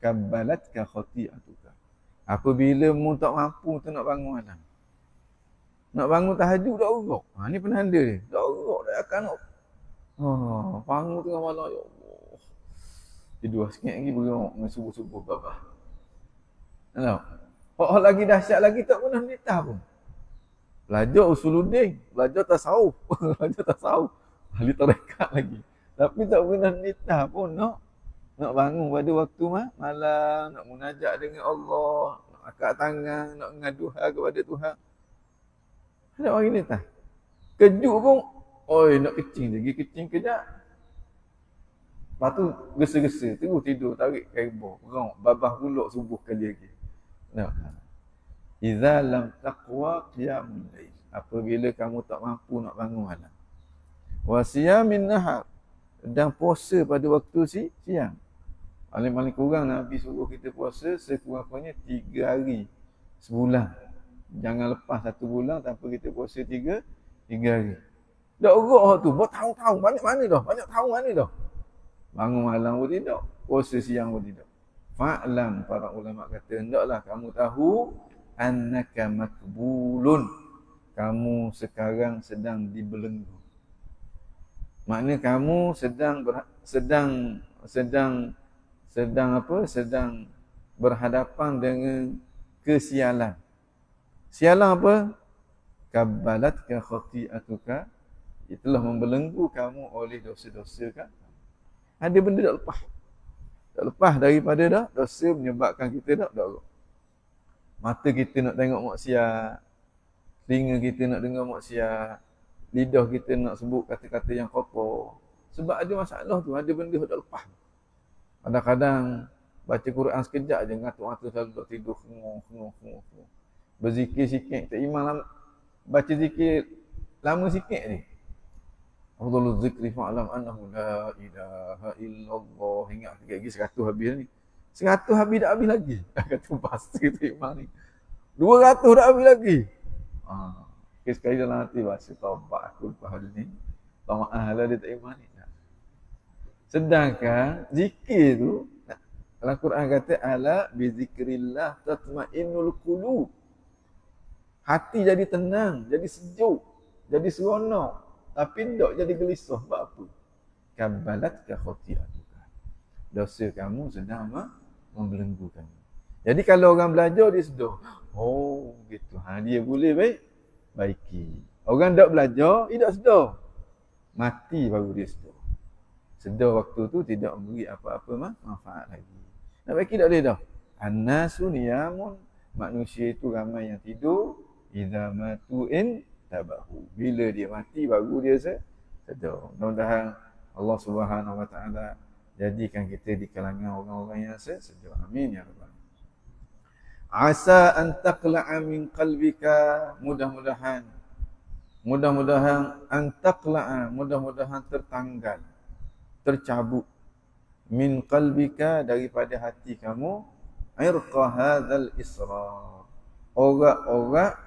kabbalatka khati'atuka. Apabila mu tak mampu tu nak bangun malam, nak bangun tahajud dah uruk. Ni penanda dia. Dah uruk dah akan nak. Bangun tengah malam, ya Allah. Tidur sikit lagi bergerak dengan subuh-subuh babah. Tahu? Hak lagi dahsyat lagi tak pernah nitah pun. Belajar usuluddin, belajar tasawuf, belajar tasawuf. Ahli tarekat lagi. Tapi tak pernah nitah pun nak bangun pada waktu malam, nak munajat dengan Allah, nak angkat tangan, nak ngadu kepada Tuhan. Ada orang nitah. Kejut pun, oi nak kecing lagi, kecing kejap. Lepas tu gesa-gesa, terus tidur, tarik kaibah, berang, babah pulak subuh kali lagi. Nah. Idza lam taqwa qiyamul lail. Apabila kamu tak mampu nak bangun malam. Wa siyamin nahar. Dan puasa pada waktu siang. Paling kurang Nabi suruh kita puasa sekurang-kurangnya 3 hari sebulan. Jangan lepas 1 bulan tanpa kita puasa 3 hari. Dah urut tu, bertahun-tahun, banyak tahun mana dah. Bangun malam pun tidak, puasa siang pun tidak. Fa'lam, para ulama kata, hendaklah kamu tahu annaka makbulun. Kamu sekarang sedang dibelenggu. Maknanya kamu sedang berhadapan dengan kesialan. Sialan apa? Kabbalatka khati'atuka. Itulah membelenggu kamu oleh dosa-dosa kan. Ada benda tak lepas. Tak lepas daripada dah dosa menyebabkan kita tak urut. Mata kita nak tengok maksiat, telinga kita nak dengar maksiat, lidah kita nak sebut kata-kata yang kotor. Sebab ada masalah tu, ada benda tak lepas. Kadang-kadang baca Quran sekejap je, ngatuk-ngatuk selalu tak tidur, khengong. Berzikir sikit, tak imam baca zikir lama sikit ni. Afdhalul zikri fa'lam annahu la ilaha illallah. Ingat lagi 100 habis ni. 100 habis dah habis lagi. Kata pasti tu imam ni. 200 dah habis lagi. Sekali dalam hati bahasa taubat aku lepas hari ni. Maaf lah dia tak iman ni. Sedangkan zikir tu, dalam Quran kata ala bi zikrillah tatmainnul qulub. Hati jadi tenang, jadi sejuk, jadi seronok. Tapi tak jadi gelisah. Sebab apa? Kabbalatka khati'atuka. Dosa kamu sedang membelenggu kamu. Jadi kalau orang belajar dia sedar. Oh gitu. Dia boleh baiki. Orang tak belajar, dia tak sedar. Mati baru dia sedar. Sedar waktu tu tidak memberi apa-apa manfaat lagi. Nak baiki tak boleh dah. An-nasu niyamun. Manusia itu ramai yang tidur. Idza matu'in tabahu. Bila dia mati baru dia sedar. Mudah-mudahan Allah Subhanahu Wa Taala jadikan kita di kalangan orang-orang yang sedar. Amin ya rabbal alamin. Asa an taqla'a min qalbika. Mudah-mudahan an taqla'a, mudah-mudahan tertanggal, tercabut min qalbika, daripada hati kamu, irqa hadzal israr. Orang-orang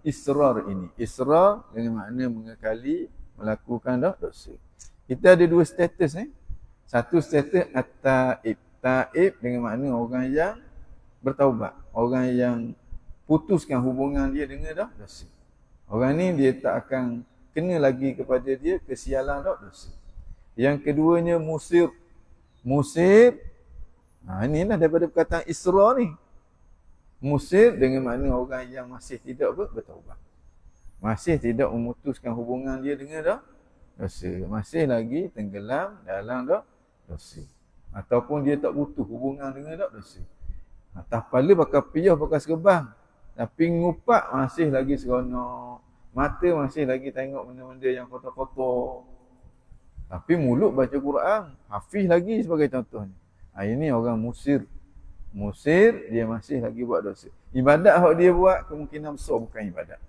israr ini. Israr dengan makna mengekali melakukan dosa. Kita ada 2 status ni. Satu status at-taib. Taib dengan makna orang yang bertaubat. Orang yang putuskan hubungan dia dengan dosa. Orang ni dia tak akan kena lagi kepada dia kesialan dosa. Yang keduanya musir. Musir. Inilah daripada perkataan isra ni. Musir dengan makna orang yang masih tidak bertaubat. Masih tidak memutuskan hubungan dia dengan dosa. Masih lagi tenggelam dalam dosa. Ataupun dia tak butuh hubungan dengan dosa. Atas kepala pakai piyah, pakai serban. Tapi ngupak masih lagi seronok. Mata masih lagi tengok benda-benda yang kotor-kotor. Tapi mulut baca Quran. Hafiz lagi sebagai contohnya. Ini orang musir. Musir, dia masih lagi buat dosa. Ibadat yang dia buat kemungkinan besar bukan ibadat.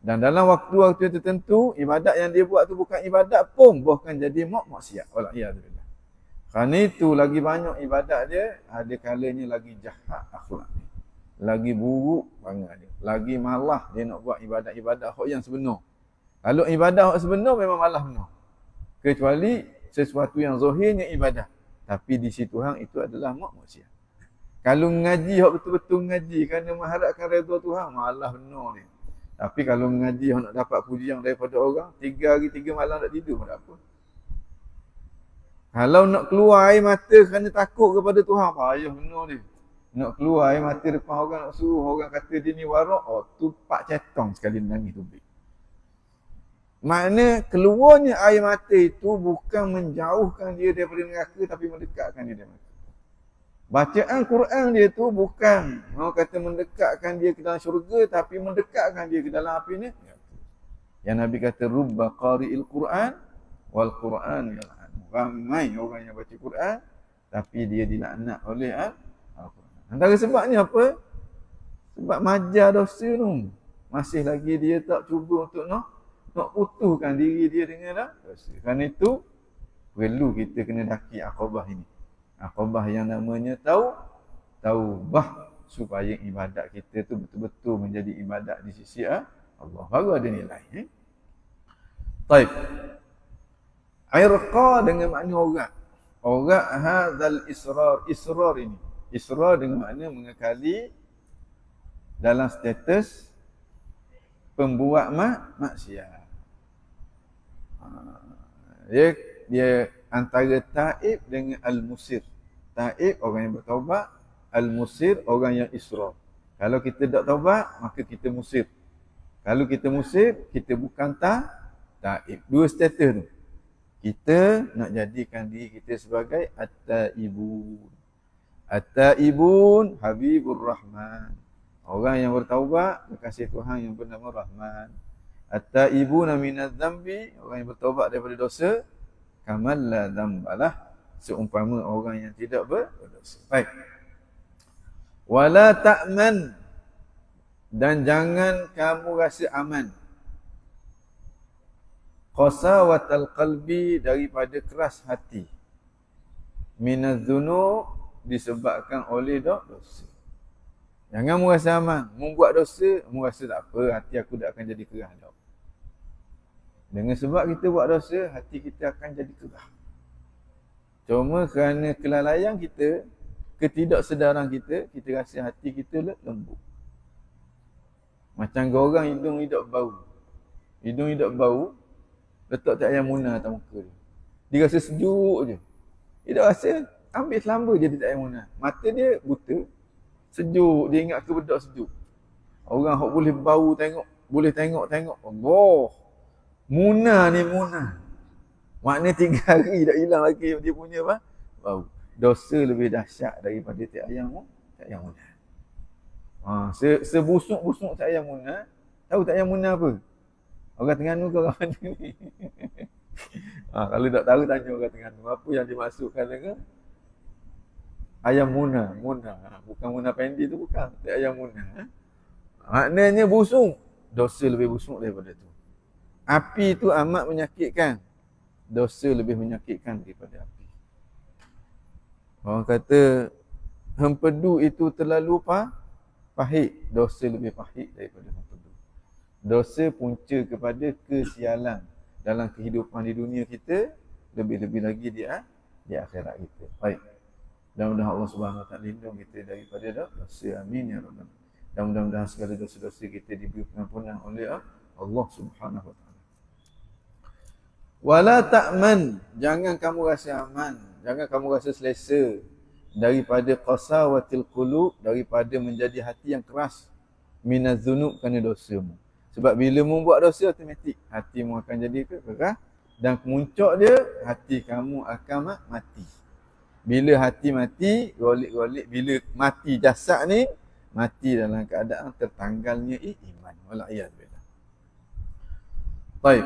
Dan dalam waktu-waktu tertentu, ibadat yang dia buat tu bukan ibadat pun, bahkan jadi maksiat. Wala'iyadzubillah. Kerana itu lagi banyak ibadat dia, ada kalanya lagi jahat akhlak dia. Lagi buruk perangai dia. Lagi malah dia nak buat ibadat-ibadat hak yang sebenar. Kalau ibadat hak sebenar memang malah benar. Kecuali sesuatu yang zahirnya ibadah. Tapi di situ hang itu adalah maksiat. Kalau ngaji hak betul-betul ngaji kerana mengharapkan redha Tuhan, malah benar dia. Tapi kalau mengaji hak nak dapat pujian daripada orang, 3 hari 3 malam tak tidur pun tak apa. Kalau nak keluar air mata kerana takut kepada Tuhan, payah benar dia. Nak keluar air mata depan orang, nak suruh orang kata dia ni warak, oh tu pak cetong sekali nangis tu. Makna keluarnya air mata itu bukan menjauhkan dia daripada neraka, tapi mendekatkan dia daripada neraka. Bacaan Quran dia tu bukan mau kata mendekatkan dia ke dalam syurga, tapi mendekatkan dia ke dalam api ni. Yang Nabi kata rubba qari'il Quran wal Quran yal'an. Ramai orang yang baca Quran tapi dia dilaknat oleh Al-Quran. Antara sebabnya apa? Sebab majar dosa tu. Masih lagi dia tak cuba untuk nak putuskan diri dia dengan dosa. Kerana itu perlu kita kena daki akobah ini. Akobah yang namanya taubah, supaya ibadat kita tu betul-betul menjadi ibadat di sisi Allah. Baru ada nilai. Baik. Irqa dengan makna orang. Orang hadzal israr. Israr ini. Israr dengan makna mengekali dalam status pembuat maksiat. Dia antara taib dengan al-musir. Taib orang yang bertaubat, al-musir orang yang israr. Kalau kita tak taubat, maka kita musir. Kalau kita musir, kita bukan taib. Dua status tu. Kita nak jadikan diri kita sebagai at-taibun. At-taibun habibur rahman. Orang yang bertaubat, kekasih Tuhan yang bernama Rahman. At-taibuna minadz-dzambi, orang yang bertaubat daripada dosa, kamal la dzambalah, seumpama orang yang tidak berdosa. Baik. Wala ta'man, dan jangan kamu rasa aman. Qasawatal qalbi, daripada keras hati. Minadz-dzunub, disebabkan oleh dosa. Jangan mu rasa aman. Mu buat dosa, mu rasa tak apa, hati aku tak akan jadi keras dah. Dengan sebab kita buat dosa, hati kita akan jadi keras. Cuma kerana kelalaian kita, ketidaksedaran kita, kita rasa hati kita lembut. Macam orang hidung hidup bau. Hidung hidup bau, letak tak ayam munah atas muka dia. Dia rasa sejuk je. Dia tak rasa, ambil selamba je dia tak ayam munah. Mata dia buta, sejuk, dia ingat ke bedak sejuk. Orang yang boleh bau tengok, boleh tengok. Allah, munah ni munah. Maknanya 3 hari dah hilang lagi dia punya apa? Bau. Dosa lebih dahsyat daripada tak ayam munah. Sebusuk-busuk tak ayam munah. Tahu tak ayam munah apa? Orang Terengganu ke orang mana ni? Kalau tak tahu tanya orang Terengganu. Apa yang dimasukkan dengan ayam munah? Bukan munah pendi tu bukan. Tak ayam munah. Maknanya busuk. Dosa lebih busuk daripada tu. Api tu amat menyakitkan. Dosa lebih menyakitkan daripada api. Orang kata hempedu itu terlalu pahit. Dosa lebih pahit daripada hempedu. Dosa punca kepada kesialan dalam kehidupan di dunia kita, lebih-lebih lagi di akhirat kita. Baik. Dan mudah-mudahan Allah Subhanahu Wa Taala lindung kita daripada dosa. Amin ya rabbal alamin. Dan mudah-mudahan segala dosa-dosa kita diberi pengampunan oleh Allah Subhanahu Wa Taala. Wala ta'man, jangan kamu rasa aman, jangan kamu rasa selesa daripada qasawatil qulub, daripada menjadi hati yang keras, minaz-dzunub, kerana dosamu. Sebab bila mu buat dosa, automatik hatimu akan jadi keras, dan kemuncak dia, hati kamu akan mati. Bila hati mati, golik-golik, bila mati jasad ni, mati dalam keadaan tertanggalnya iman. Wala'iyadzubillah. Baik.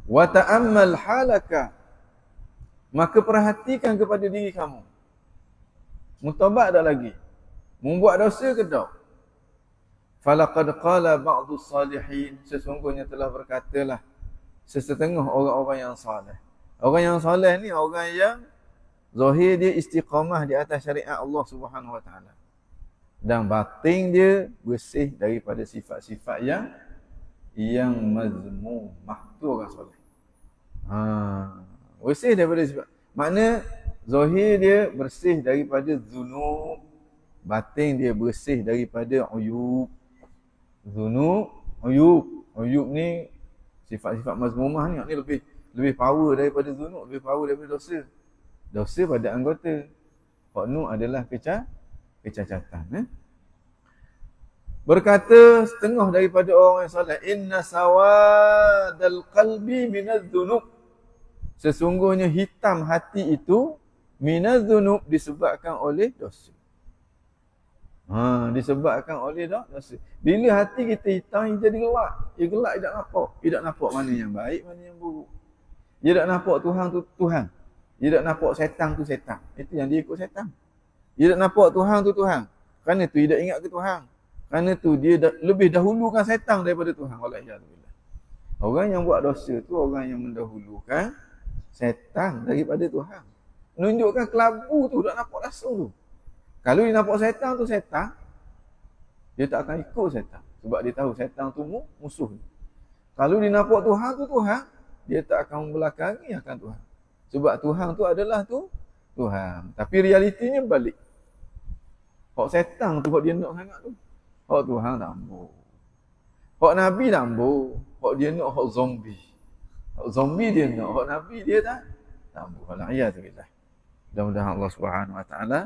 Wa ta'ammal halaka, maka perhatikan kepada diri kamu. Mutaubat tak lagi. Membuat dosa ke tak? Falaqad qala ba'du salihin, sesungguhnya telah berkatalah sesetengah orang-orang yang saleh. Orang yang saleh ni orang yang zahir dia istiqamah di atas syariat Allah Subhanahu Wa Taala. Dan batin dia bersih daripada sifat-sifat yang mazmumah. Tu orang soleh. Bersih daripada sifat. Makna zahir dia bersih daripada zunub, batin dia bersih daripada uyub. Zunub, uyub. Uyub ni sifat-sifat mazmumah ni lebih power daripada zunub, lebih power daripada dosa. Dosa pada anggota. Qanu adalah kecacatan. Berkata setengah daripada orang yang soleh, inna sawadal qalbi minaz dzunub. Sesungguhnya hitam hati itu minaz dzunub, disebabkan oleh dosa. Disebabkan oleh dosa. Bila hati kita hitam, dia jadi gelap. Dia gelap, dia tak nampak. Dia tak nampak mana yang baik, mana yang buruk. Dia tak nampak Tuhan tu Tuhan. Dia tak nampak setan tu setan. Itu yang dia ikut setan. Dia tak nampak Tuhan tu Tuhan. Kerana tu dia tak ingat ke Tuhan. Kerana tu dia lebih dahulukan setan daripada Tuhan. Walaikumsalam. Orang yang buat dosa tu orang yang mendahulukan setan daripada Tuhan. Menunjukkan kelabu tu tak nampak langsung tu. Kalau dia nampak setan tu setan, dia tak akan ikut setan. Sebab dia tahu setan tu musuh. Kalau dia nampak Tuhan tu Tuhan, dia tak akan membelakangi akan Tuhan. Sebab Tuhan tu adalah Tuhan. Tapi realitinya balik. Hak setan tu hak dia nak sangat tu. Hak Tuhan tak ambil. Hak Nabi tak ambil. Hak dia nak hak zombie. Hak zombie dia nak. Hak Nabi dia tak ambil. Alhamdulillah. Mudah-mudahan Allah Subhanahu Wa Taala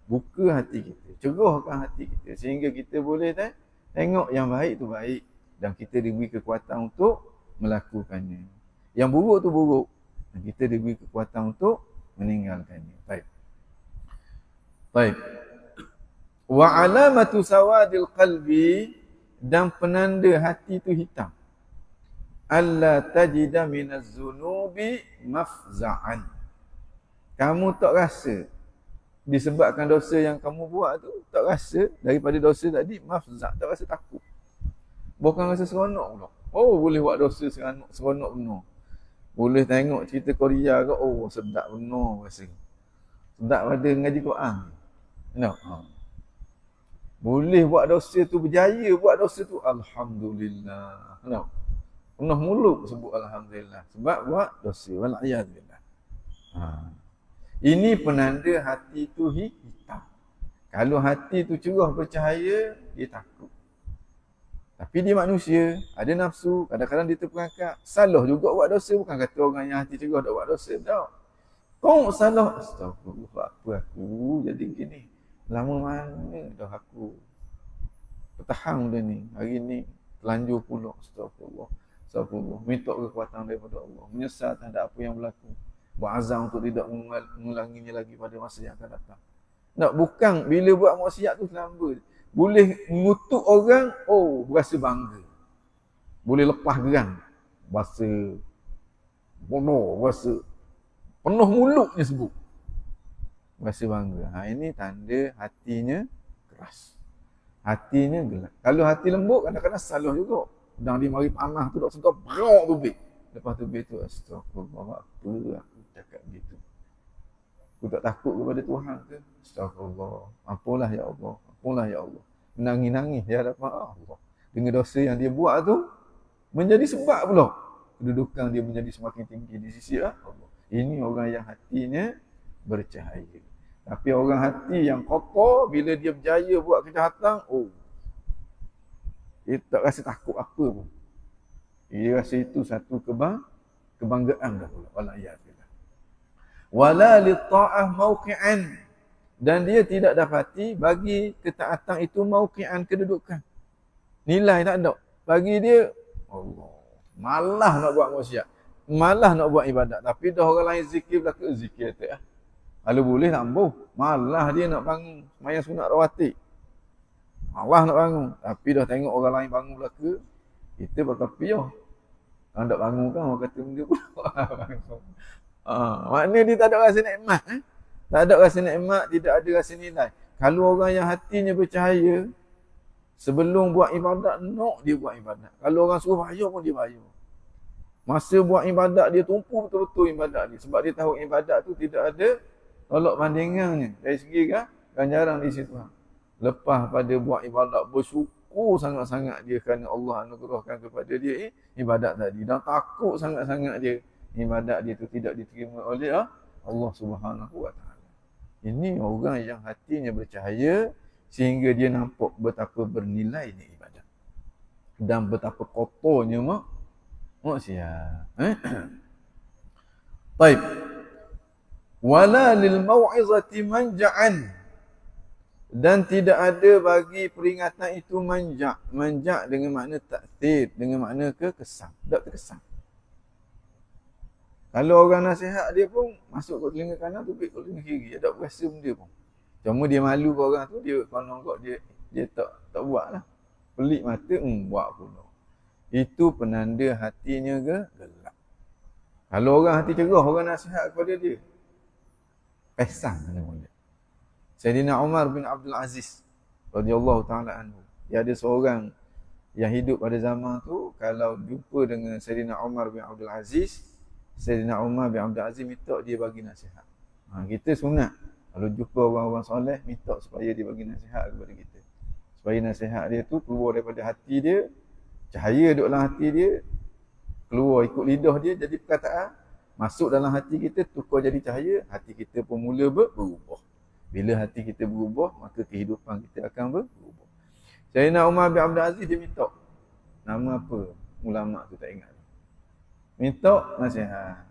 buka hati kita, cerahkan hati kita sehingga kita boleh tengok yang baik tu baik dan kita diberi kekuatan untuk melakukannya. Yang buruk tu buruk dan kita diberi kekuatan untuk meninggalkannya. Baik. Wa alamatu sawadil qalbi, dan penanda hati tu hitam. Alla tajida minaz zunubi mafza'an. Kamu tak rasa disebabkan dosa yang kamu buat tu, tak rasa daripada dosa tadi mafza', tak rasa takut. Bukan rasa seronok pula. Oh, boleh buat dosa seronok benar. Boleh tengok cerita Korea ke, oh sedap benar rasa. Sedap pada ngaji Quran. No. Boleh buat dosa tu, berjaya buat dosa tu, alhamdulillah. No. Penuh mulut sebut alhamdulillah sebab buat dosa. Wal'iyadzubillah. Ini penanda hati tu hitam. Kalau hati tu cerah bercahaya, dia takut. Tapi dia manusia, ada nafsu, kadang-kadang dia terperangkap. Salah juga buat dosa, bukan kata orang yang hati cerah tak buat dosa. Tak. Kau salah, astagfirullah, apa aku jadi gini. Lama mana dah aku bertahan benda ni. Hari ni telanjur pula, astagfirullah. Minta kekuatan daripada Allah. Menyesal terhadap apa yang berlaku. Berazam untuk tidak mengulanginya lagi pada masa yang akan datang. Bukan bila buat maksiat tu selamba. Boleh mengutuk orang, oh berasa bangga. Boleh lepas geram. Berasa bodoh, berasa penuh mulutnya sebut. Berasa bangga. Ini tanda hatinya keras. Hatinya gelap. Kalau hati lembut, kadang-kadang salah juga. Dan dia mari panah tu, tak sentuh, berok tu bik. Lepas tu bik tu, astagfirullah, apa aku cakap gitu. Aku tak takut kepada Tuhan ke? Astagfirullah. Apalah ya Allah. Apalah ya Allah. Menangis-nangis di hadapan Allah. Dengan dosa yang dia buat tu, menjadi sebab pula kedudukan dia menjadi semakin tinggi di sisi Allah. Ini orang yang hatinya bercahaya. Tapi orang hati yang kotor, bila dia berjaya buat kejahatan, oh, dia tak rasa takut apa pun. Dia rasa itu satu kebanggaan dah pula. Wala'iyadillah. Wala li-ta'ah mawqi'an. Dan dia tidak dapati bagi ketaatan itu mawqi'an, kedudukan. Nilai tak ada. Bagi dia, Allah, malah nak buat maksiat. Malah nak buat ibadat. Tapi dah orang lain zikir belaka, zikir tak. Kalau boleh tak ambuh. Malah dia nak bangun sembahyang sunat rawatib. Allah nak bangun. Tapi dah tengok orang lain bangun belaka, kita bakal piyah. Kalau tak bangun kan, orang kata benda pula. Maknanya dia tak ada rasa nikmat. Tak ada rasa nikmat, tidak ada rasa nilai. Kalau orang yang hatinya bercahaya, sebelum buat ibadat, nak dia buat ibadat. Kalau orang suruh bayar pun dia bayar. Masa buat ibadat dia tumpu betul-betul ibadat dia. Sebab dia tahu ibadat tu tidak ada tolak bandingannya. Dari segi ganjaran di situ. Lepas pada buat ibadat, bersyukur sangat-sangat dia kerana Allah anugerahkan kepada dia ibadat tadi. Dan takut sangat-sangat dia ibadat dia tu tidak diterima oleh Allah Subhanahu Wa Taala. Ini orang yang hatinya bercahaya sehingga dia nampak betapa bernilainya ibadat. Dan betapa kotornya maksiat. Baik. Wala lil mau'izati manja'an. Dan tidak ada bagi peringatan itu manja'. Manja' dengan makna ta'thir, dengan makna kekesan. Tak terkesan. Kalau orang nasihat dia pun masuk ke telinga kanan, tupik ke telinga kiri. Dia tak berasa benda pun. Cuma dia malu ke orang tu, dia konon kok dia tak buat lah. Pelik mata, buat pula. Itu penanda hatinya gelap. Kalau orang hati cerah, orang nasihat kepada dia, pesang nama dia. Sayyidina Umar bin Abdul Aziz radhiyallahu taala anhu. Dia ada seorang yang hidup pada zaman tu, kalau jumpa dengan Sayyidina Umar bin Abdul Aziz, Sayyidina Umar bin Abdul Aziz minta dia bagi nasihat. Kita sunat kalau jumpa orang-orang soleh, minta supaya dia bagi nasihat kepada kita. Supaya nasihat dia tu keluar daripada hati dia, cahaya duduk dalam hati dia, keluar ikut lidah dia jadi perkataan, masuk dalam hati kita, tukar jadi cahaya, hati kita pun mula berubah. Bila hati kita berubah, maka kehidupan kita akan berubah. Sayyidina Umar bin Abdul Aziz dia minta. Nama apa? Ulama tu tak ingat. Minta nasihat.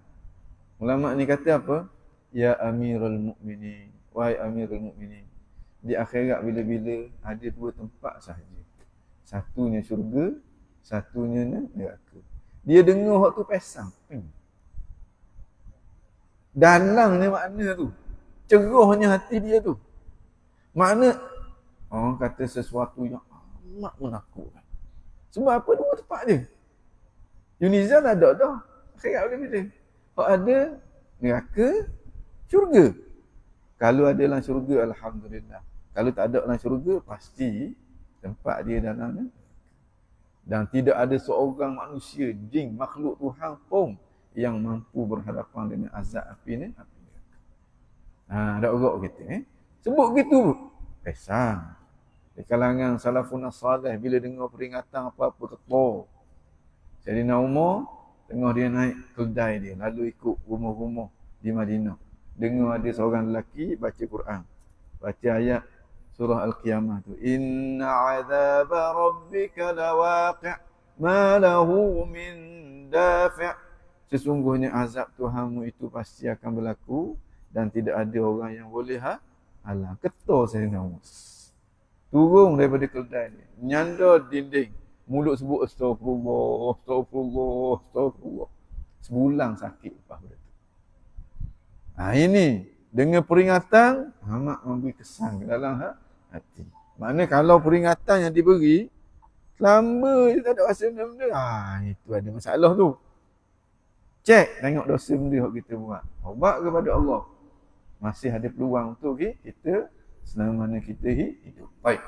Ulama ni kata apa? Ya Amirul Mukminin. Wahai Amirul Mukminin. Di akhirat bila-bila ada dua tempat sahaja. Satunya syurga, satunya neraka. Dia dengar waktu pesang. Dalangnya makna tu. Cerahnya hati dia tu. Makna orang kata sesuatu yang amat menakutkan. Sebab apa dua tempat dia? Yunizan ada dah. Akhirat bila-bila. Kalau ada neraka, syurga. Kalau ada dalam syurga, alhamdulillah. Kalau tak ada dalam syurga, pasti tempat dia dalam neraka. Dan tidak ada seorang manusia, jin, makhluk Tuhan pun yang mampu berhadapan dengan azab api ni. Ada orang kita. Sebut gitu, pesang. Di kalangan salafun salih, bila dengar peringatan apa-apa ketor. Sayyidina Umar, tengah dia naik keldai dia, lalu ikut rumah-rumah di Madinah. Dengar ada seorang lelaki baca Quran. Baca ayat surah Al-Qiyamah tu. Inna azaba rabbika lawaqi' ma lahu min dafi'. Sesungguhnya azab Tuhanmu itu pasti akan berlaku dan tidak ada orang yang boleh halang. Ketor Sayyidina Umar. Turun daripada keldai dia, nyanda dinding. Mulut sebut astagfirullah, astagfirullah, astagfirullah. Sebulan sakit lepas benda tu. Ini dengan peringatan amat memberi kesan ke dalam hati. Maknanya kalau peringatan yang diberi selama dia tak ada rasa benda-benda, itu ada masalah tu. Cek tengok dosa benda yang kita buat. Taubat kepada Allah. Masih ada peluang untuk kita selama mana kita hidup. Baik.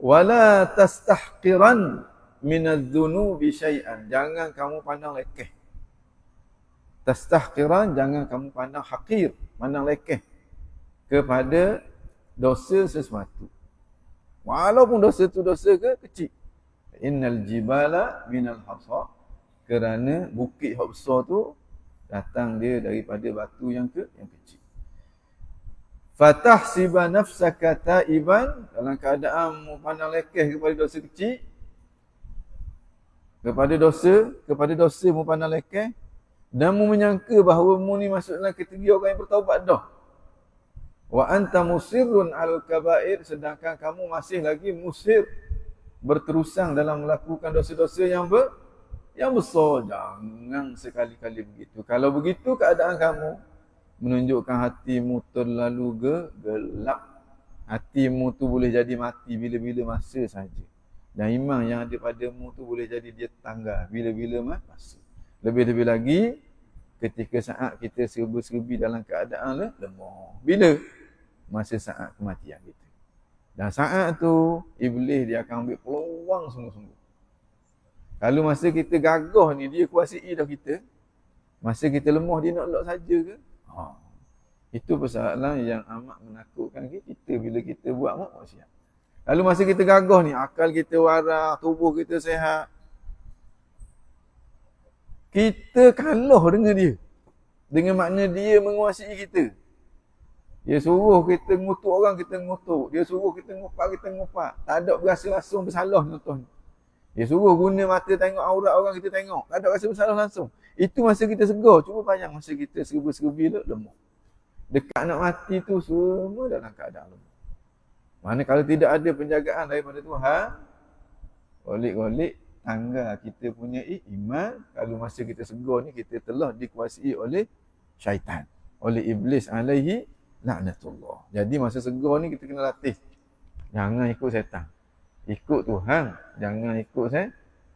Wala tastahqiran minadz-dzunubi syai'an. Jangan kamu pandang lekeh. Tastahqiran, jangan kamu pandang hakir, pandang lekeh kepada dosa sesuatu. Walaupun dosa tu dosa kecil. Innal jibala minal hasa. Kerana bukit yang besar tu datang dia daripada batu yang kecil. Fatahsiba nafsaka taiban, dalam keadaan mu pandang lekeh kepada dosa kecil, kepada dosa mu pandang lekeh, dan mu menyangka bahawa mu ni masuk dalam kategori orang yang bertaubat dah. Wa anta musirrun al kabair, sedangkan kamu masih lagi musir, berterusan dalam melakukan dosa-dosa yang besar. Jangan sekali-kali begitu. Kalau begitu keadaan kamu menunjukkan hatimu terlalu gelap. Hatimu tu boleh jadi mati bila-bila masa saja. Dan iman yang ada padamu tu boleh jadi dia tanggal bila-bila masa. Lebih-lebih lagi, ketika saat kita serba-serbi dalam keadaan lemah. Bila? Masa saat kematian kita. Dan saat tu, Iblis dia akan ambil peluang sungguh-sungguh. Kalau masa kita gagah ni, dia kuasai dah kita. Masa kita lemah, dia nak elok saja ke? Itu persoalan yang amat menakutkan kita bila kita buat maksiat. Kalau masa kita gagah ni, akal kita waras, tubuh kita sihat, kita kalah dengan dia. Dengan makna dia menguasai kita. Dia suruh kita ngutuk orang, kita ngutuk. Dia suruh kita ngupak, kita ngupak. Tak ada berasa langsung bersalah contohnya. Dia suruh guna mata tengok aurat orang, kita tengok. Tak ada rasa bersalah langsung. Itu masa kita segar. Cuba bayang masa kita serba-serbi lemah. Dekat nak mati tu semua dalam keadaan lemah. Mana kalau tidak ada penjagaan daripada Tuhan, golik-golik tangga kita punya iman. Kalau masa kita segar ni, kita telah dikuasai oleh syaitan, oleh Iblis alaihi laknatullah. Jadi masa segar ni kita kena latih. Jangan ikut syaitan. Ikut Tuhan, jangan ikut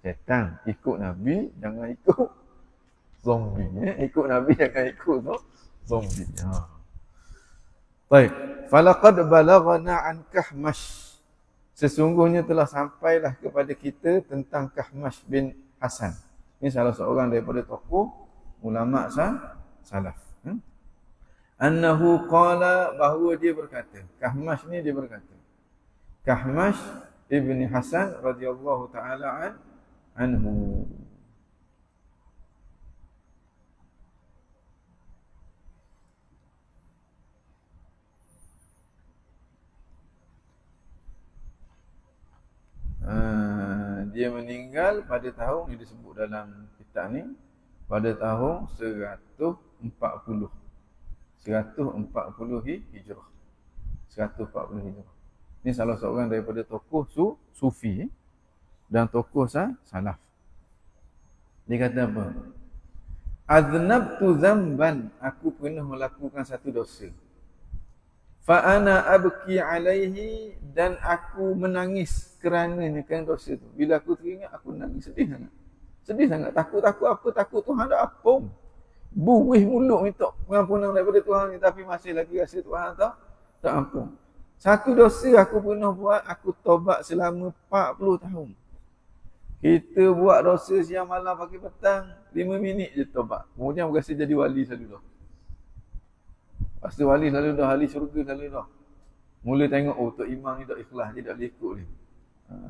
syaitan. Ikut Nabi, jangan ikut zombie. Ikut Nabi, jangan ikut zombie. Baik. Falaqad balaghana an Kahmash. Sesungguhnya telah sampailah kepada kita tentang Kahmash bin Hasan. Ini salah seorang daripada tokoh ulama salaf. Annahu qala, bahawa dia berkata. Kahmash ni dia berkata. Kahmash ibni Hasan radhiyallahu taala anhu. Dia meninggal pada tahun yang disebut dalam kitab ni, pada tahun 140 Hijrah. 140 Hijrah. Ini salah seorang daripada tokoh Sufi dan tokoh salaf. Dia kata apa? Aznabtu zamban, aku pernah melakukan satu dosa. Fa ana abki alaihi, dan aku menangis kerananya kan dosa tu. Bila aku teringat, aku nangis, sedih sangat. Sedih sangat, takut apa? Takut Tuhan tak apa. Buih mulut minta pengampunan daripada Tuhan ni, tapi masih lagi rasa Tuhan tak ampun. Satu dosa aku pernah buat, aku taubat selama 40 tahun. Kita buat dosa siang malam pagi petang, 5 minit je taubat. Kemudian berasa jadi wali selalu dah. Lepas tu wali selalu dah, ahli syurga selalu dah. Mula tengok, oh Tok Imam ni tak ikhlas, dia tak boleh ikut ni.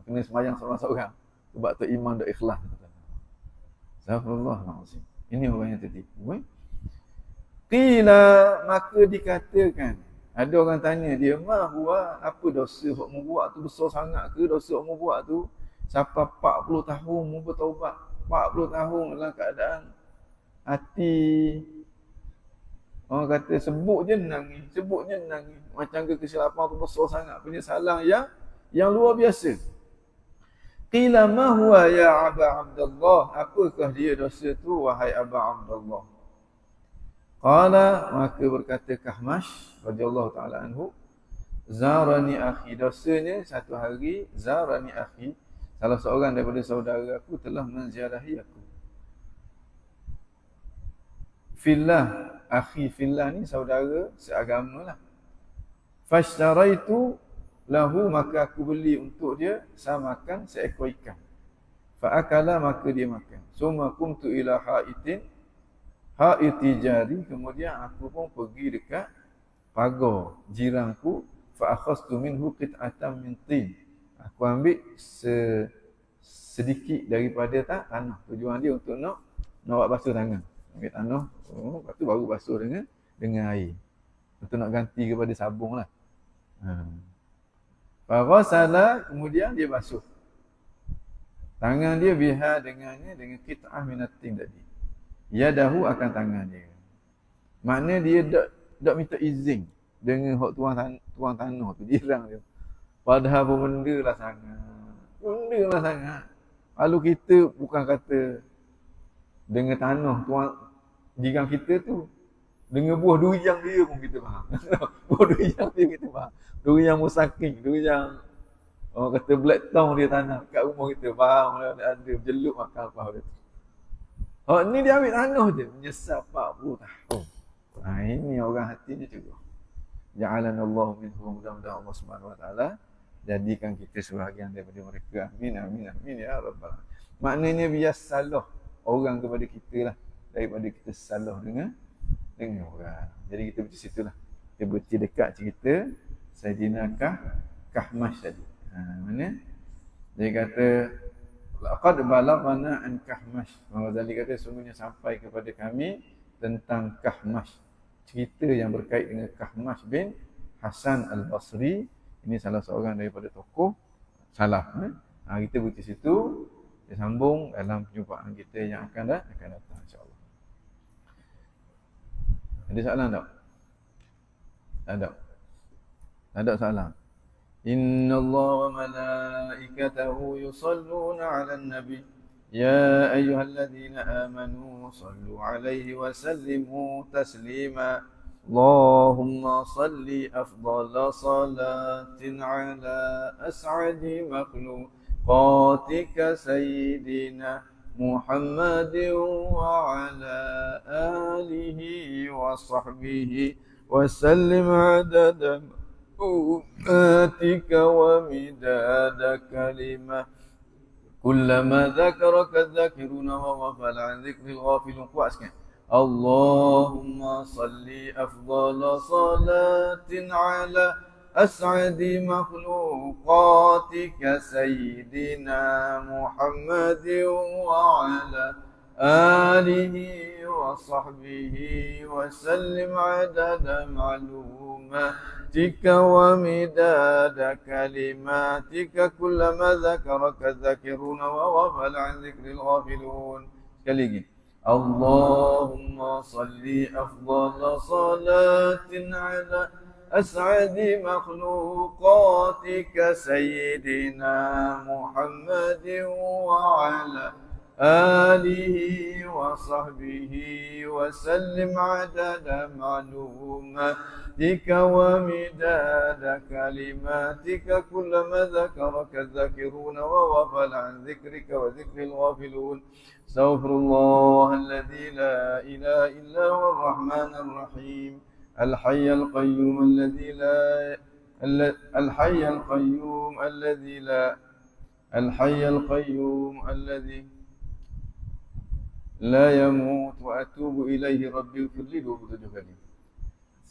Kena semayang seorang-seorang. Sebab Tok Imam tak ikhlas. Astagfirullahaladzim. Ini orang yang tertipu. Qila, maka dikatakan. Ada orang tanya dia, huwa, apa dosa hok mu buat tu besar sangat ke? Dosa hok mu buat tu sampai 40 tahun mu bertaubat. 40 tahun dalam keadaan hati, orang kata sebut je nangis. Macam kesilapan tu besar sangat, penyesalan yang luar biasa. Qila ma huwa ya Aba Abdullah, apakah dia dosa tu wahai Aba Abdullah? Qala, maka berkata Kahmash radhiyallahu taala anhu, zarani akhi, dosanya satu hari, zarani akhi, salah seorang daripada saudara aku telah menziarahi aku. Fillah, akhi fillah ni saudara seagama lah. Fashtaraitu lahu, maka aku beli untuk dia samakan seekor ikan. Fa'akala, maka dia makan. Summa kumtu ila haiti jari, kemudian aku pun pergi dekat pagar jiranku. Fa'akhastu minhu qit'atan min tin, aku ambil sedikit daripada tanah. Tujuan dia untuk nak buat basuh tangan. Ambil tanah, lepas tu baru basuh dengan air. Untuk nak ganti kepada sabun lah. Farasala, kemudian dia basuh tangan dia biha dengannya, dengan qit'ah minatin tadi. Yadahu, akan tangan dia. Makna dia tak minta izin dengan hak tuan tanah tu, jirang dia. Padahal pun benda lah sangat. Lalu kita bukan kata dengan tanah tuan jirang kita tu, dengan buah durian dia pun kita faham. Buah durian dia kita faham. Durian musaking, durian orang kata black town dia tanam kat rumah kita, faham ada berjeluk makan apa dia tu. Oh, ni dia ambil tanah je. Menyesal 40 tahun. Ini orang hati dia juga. Ja'alana Allah minhum, mudah-mudahan Allah Subhanahu wa taala jadikan kita sebahagian daripada mereka. Amin amin amin ya rabbal alamin. Maknanya biar salah orang kepada kita lah daripada kita salah dengan orang. Jadi kita bercerita situlah. Kita bercerita dekat cerita Sayyidina Kahmash tadi. Mana? Dia kata laqad balaghana an Kahmash. Ghazali kata sungguhnya sampai kepada kami tentang Kahmash. Cerita yang berkait dengan Kahmash bin Hasan Al-Basri. Ini salah seorang daripada tokoh salaf. Kita bercerita situ. Kita sambung dalam perjumpaan kita yang akan datang insya-Allah. Ada soalan tak? Ada. Ada soalan. Inna Allah wa malaikatahu yusalluna 'alan nabi. Ya ayyuhalladzina amanu sallu 'alaihi wa sallimu taslima. Allahumma salli afdhala salatin 'ala as'adi makhluqatika sayyidina Muhammadin wa 'ala alihi wa sahbihi wa sallim 'adada آتك ومداد كلمة كلما ذكرك الذاكرون وغفل عن ذكر الغافلون. kuat. اللهم صل أفضل صلاة على أسعد مخلوقاتك سيدنا محمد وعلى آله وصحبه وسلم عدد معلوماتك ومداد كلماتك كلما ذكرك الذاكرون وغفل عن ذكر الغافلون. Sekali lagi. اللهم صل أفضل صلاة على أسعد مخلوقاتك سيدنا محمد وعلى آله وصحبه وسلم عدد معلوماتك ومداد كلماتك كلما ذكرك الذاكرون وغفل عن ذكرك وذكر الغافلون. استغفر الله الذي لا إله إلا هو الرحمن الرحيم الحي القيوم الذي لا الحي القيوم الذي لا الحي القيوم الذي لا يموت وأتوب إليه ربي اغفر لي وبتجهلي.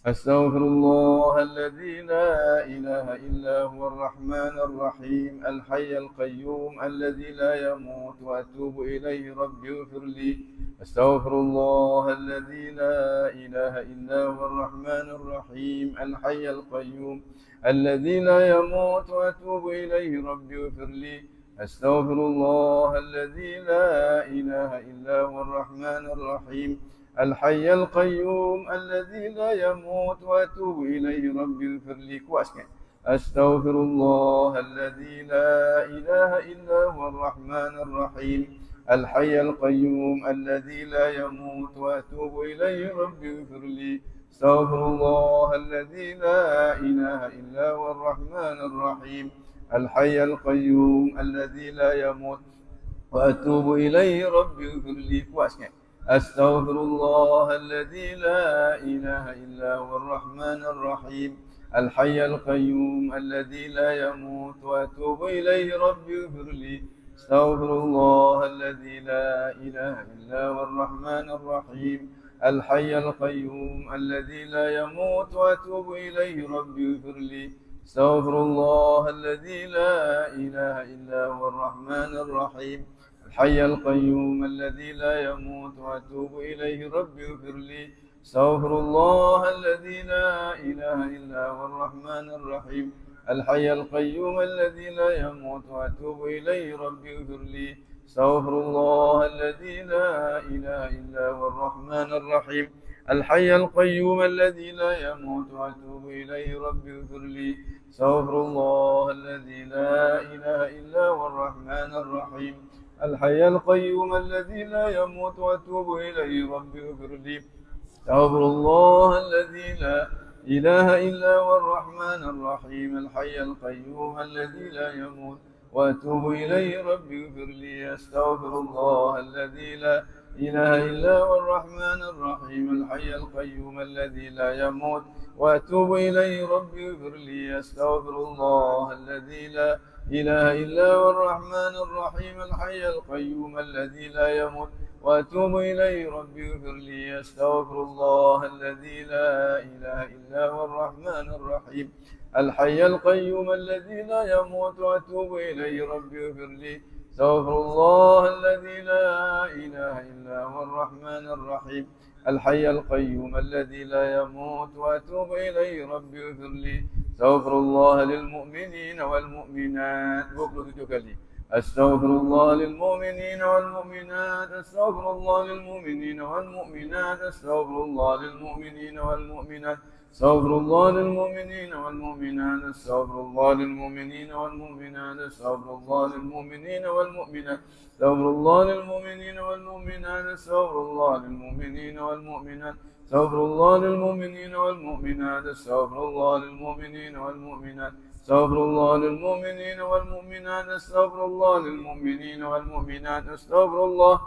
أستغفر الله الذي لا إله إلا هو الرحمن الرحيم الحي القيوم الذي لا يموت وأتوب إليه ربي اغفر لي. أستغفر الله الذي لا إله إلا هو الرحمن الرحيم الحي القيوم الذي لا يموت وأتوب إليه ربي اغفر لي. أستغفر الله الذي لا إله إلا هو الرحمن الرحيم الحي القيوم الذي لا يموت وأتوب إليه ربي اغفر لي. أستغفر الله الذي لا إله إلا هو الرحمن الرحيم الحي القيوم الذي لا يموت وأتوب إليه ربي اغفر لي. أستغفر الله الذي لا إله إلا هو الرحمن الرحيم الحي القيوم الذي لا يموت وأتوب إليه ربي اغفر لي. أستغفر الله الذي لا إله إلا هو الرحمن الرحيم الحي القيوم الذي لا يموت وأتوب إليه ربي اغفر لي. أستغفر الله الذي لا إله إلا هو الرحمن الرحيم الحي القيوم الذي لا يموت وأتوب إليه ربي اغفر لي. أستغفر الله الذي لا إله إلا هو الرحمن الرحيم الحي القيوم الذي لا يموت وأتوب إليه ربي اغفر لي. أستغفر الله الذي لا إله إلا هو الرحمن الرحيم الحي القيوم الذي لا يموت وأتوب إليه ربي اغفر لي. أستغفر الله الذي لا إله إلا هو الرحمن الرحيم الحي القيوم الذي لا يموت وأتوب إليه ربي اغفر لي. أستغفر الله الذي لا إله إلا هو الرحمن الرحيم الحي القيوم الذي لا يموت وأتوب إليه ربي اغفر لي. أستغفر الله الذي لا إله إلا هو الرحمن الرحيم الحي القيوم الذي لا يموت وأتوب إليه ربي اغفر لي. أستغفر الله الذي لا إله إلا هو الرحمن الرحيم الحي القيوم الذي لا يموت وأتوب إليه ربي اغفر لي أستغفر الله الذي لا إله إلا هو الرحمن الرحيم الحي القيوم الذي لا يموت وأتوب إليه ربي اغفر لي أستغفر الله الذي لا إله إلا هو الرحمن الرحيم الحي القيوم الذي لا يموت وأتوب إليه ربي اغفر لي استغفر الله الذي لا إله إلا هو الرحمن الرحيم الحي القيوم الذي لا يموت وأتوب إليه ربي اغفر لي استغفر الله للمؤمنين والمؤمنات أستغفر الله للمؤمنين والمؤمنات أستغفر الله للمؤمنين والمؤمنات أستغفر الله للمؤمنين والمؤمنات أستغفر الله للمؤمنين والمؤمنات أستغفر الله للمؤمنين والمؤمنات أستغفر الله للمؤمنين والمؤمنات أستغفر الله للمؤمنين والمؤمنات أستغفر الله للمؤمنين والمؤمنات أستغفر الله للمؤمنين والمؤمنات أستغفر الله للمؤمنين والمؤمنات أستغفر الله للمؤمنين والمؤمنات أستغفر الله للمؤمنين والمؤمنات أستغفر الله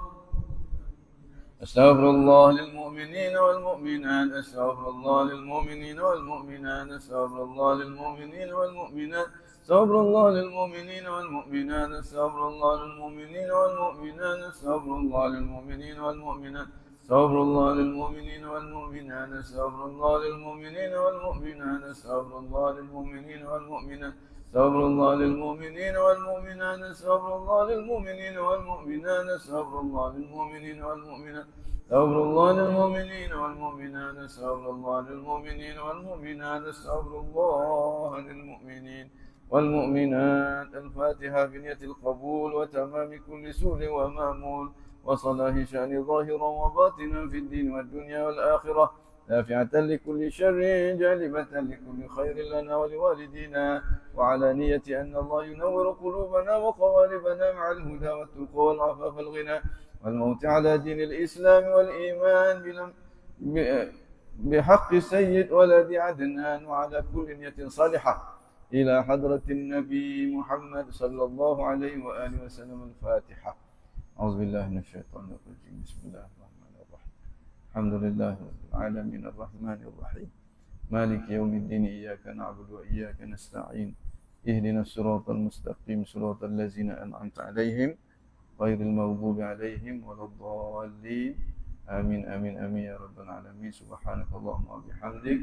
أستغفر الله للمؤمنين والمؤمنات أستغفر الله للمؤمنين والمؤمنات أستغفر الله للمؤمنين والمؤمنات أستغفر الله للمؤمنين والمؤمنات أستغفر الله للمؤمنين والمؤمنات أستغفر الله للمؤمنين والمؤمنات أستغفر الله للمؤمنين والمؤمنات أستغفر الله للمؤمنين والمؤمنات أستغفر الله للمؤمنين والمؤمنات أستغفر الله للمؤمنين والمؤمنات أستغفر الله للمؤمنين والمؤمنات أستغفر الله للمؤمنين والمؤمنات أستغفر الله للمؤمنين والمؤمنات أستغفر الله للمؤمنين والمؤمنات أستغفر الله للمؤمنين والمؤمنات الفاتحة بنية القبول وتمام كل سؤل ومأمول وصلاح شأن ظاهرا وباطنا في الدين والدنيا والآخرة دافعة لكل شر جالبة لكل خير لنا ولوالدينا وعلى نية أن الله ينور قلوبنا وقوالبنا مع الهدى والتقوى والعفاف والغنى والموت على دين الإسلام والإيمان بحق سيد ولد عدنان وعلى كل نية صالحة إلى حضرة النبي محمد صلى الله عليه وآله وسلم الفاتحة. أعوذ بالله من الشيطان الرجيم. بسم الله الرحمن الرحيم. الحمد لله رب العالمين الرحمن الرحيم مالك يوم الدين إياك نعبد وإياك نستعين اهدنا الصراط المستقيم صراط الذين أنعمت عليهم غير المغضوب عليهم ولا الضالين آمين آمين آمين يا رب العالمين. سبحانك اللهم وبحمدك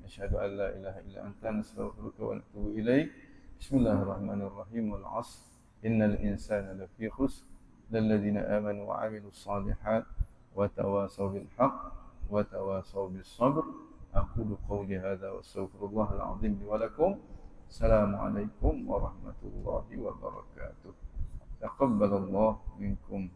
أشهد أن لا إله إلا أنت نستغفرك ونتوب إليك. بسم الله الرحمن الرحيم والعصر إن الإنسان لفي خسر الذين آمنوا وعملوا الصالحات وتواصوا بالحق وتواصوا بالصبر. أقول قولي هذا واستغفر الله العظيم لي ولكم. السلام عليكم ورحمة الله وبركاته. تقبل الله منكم.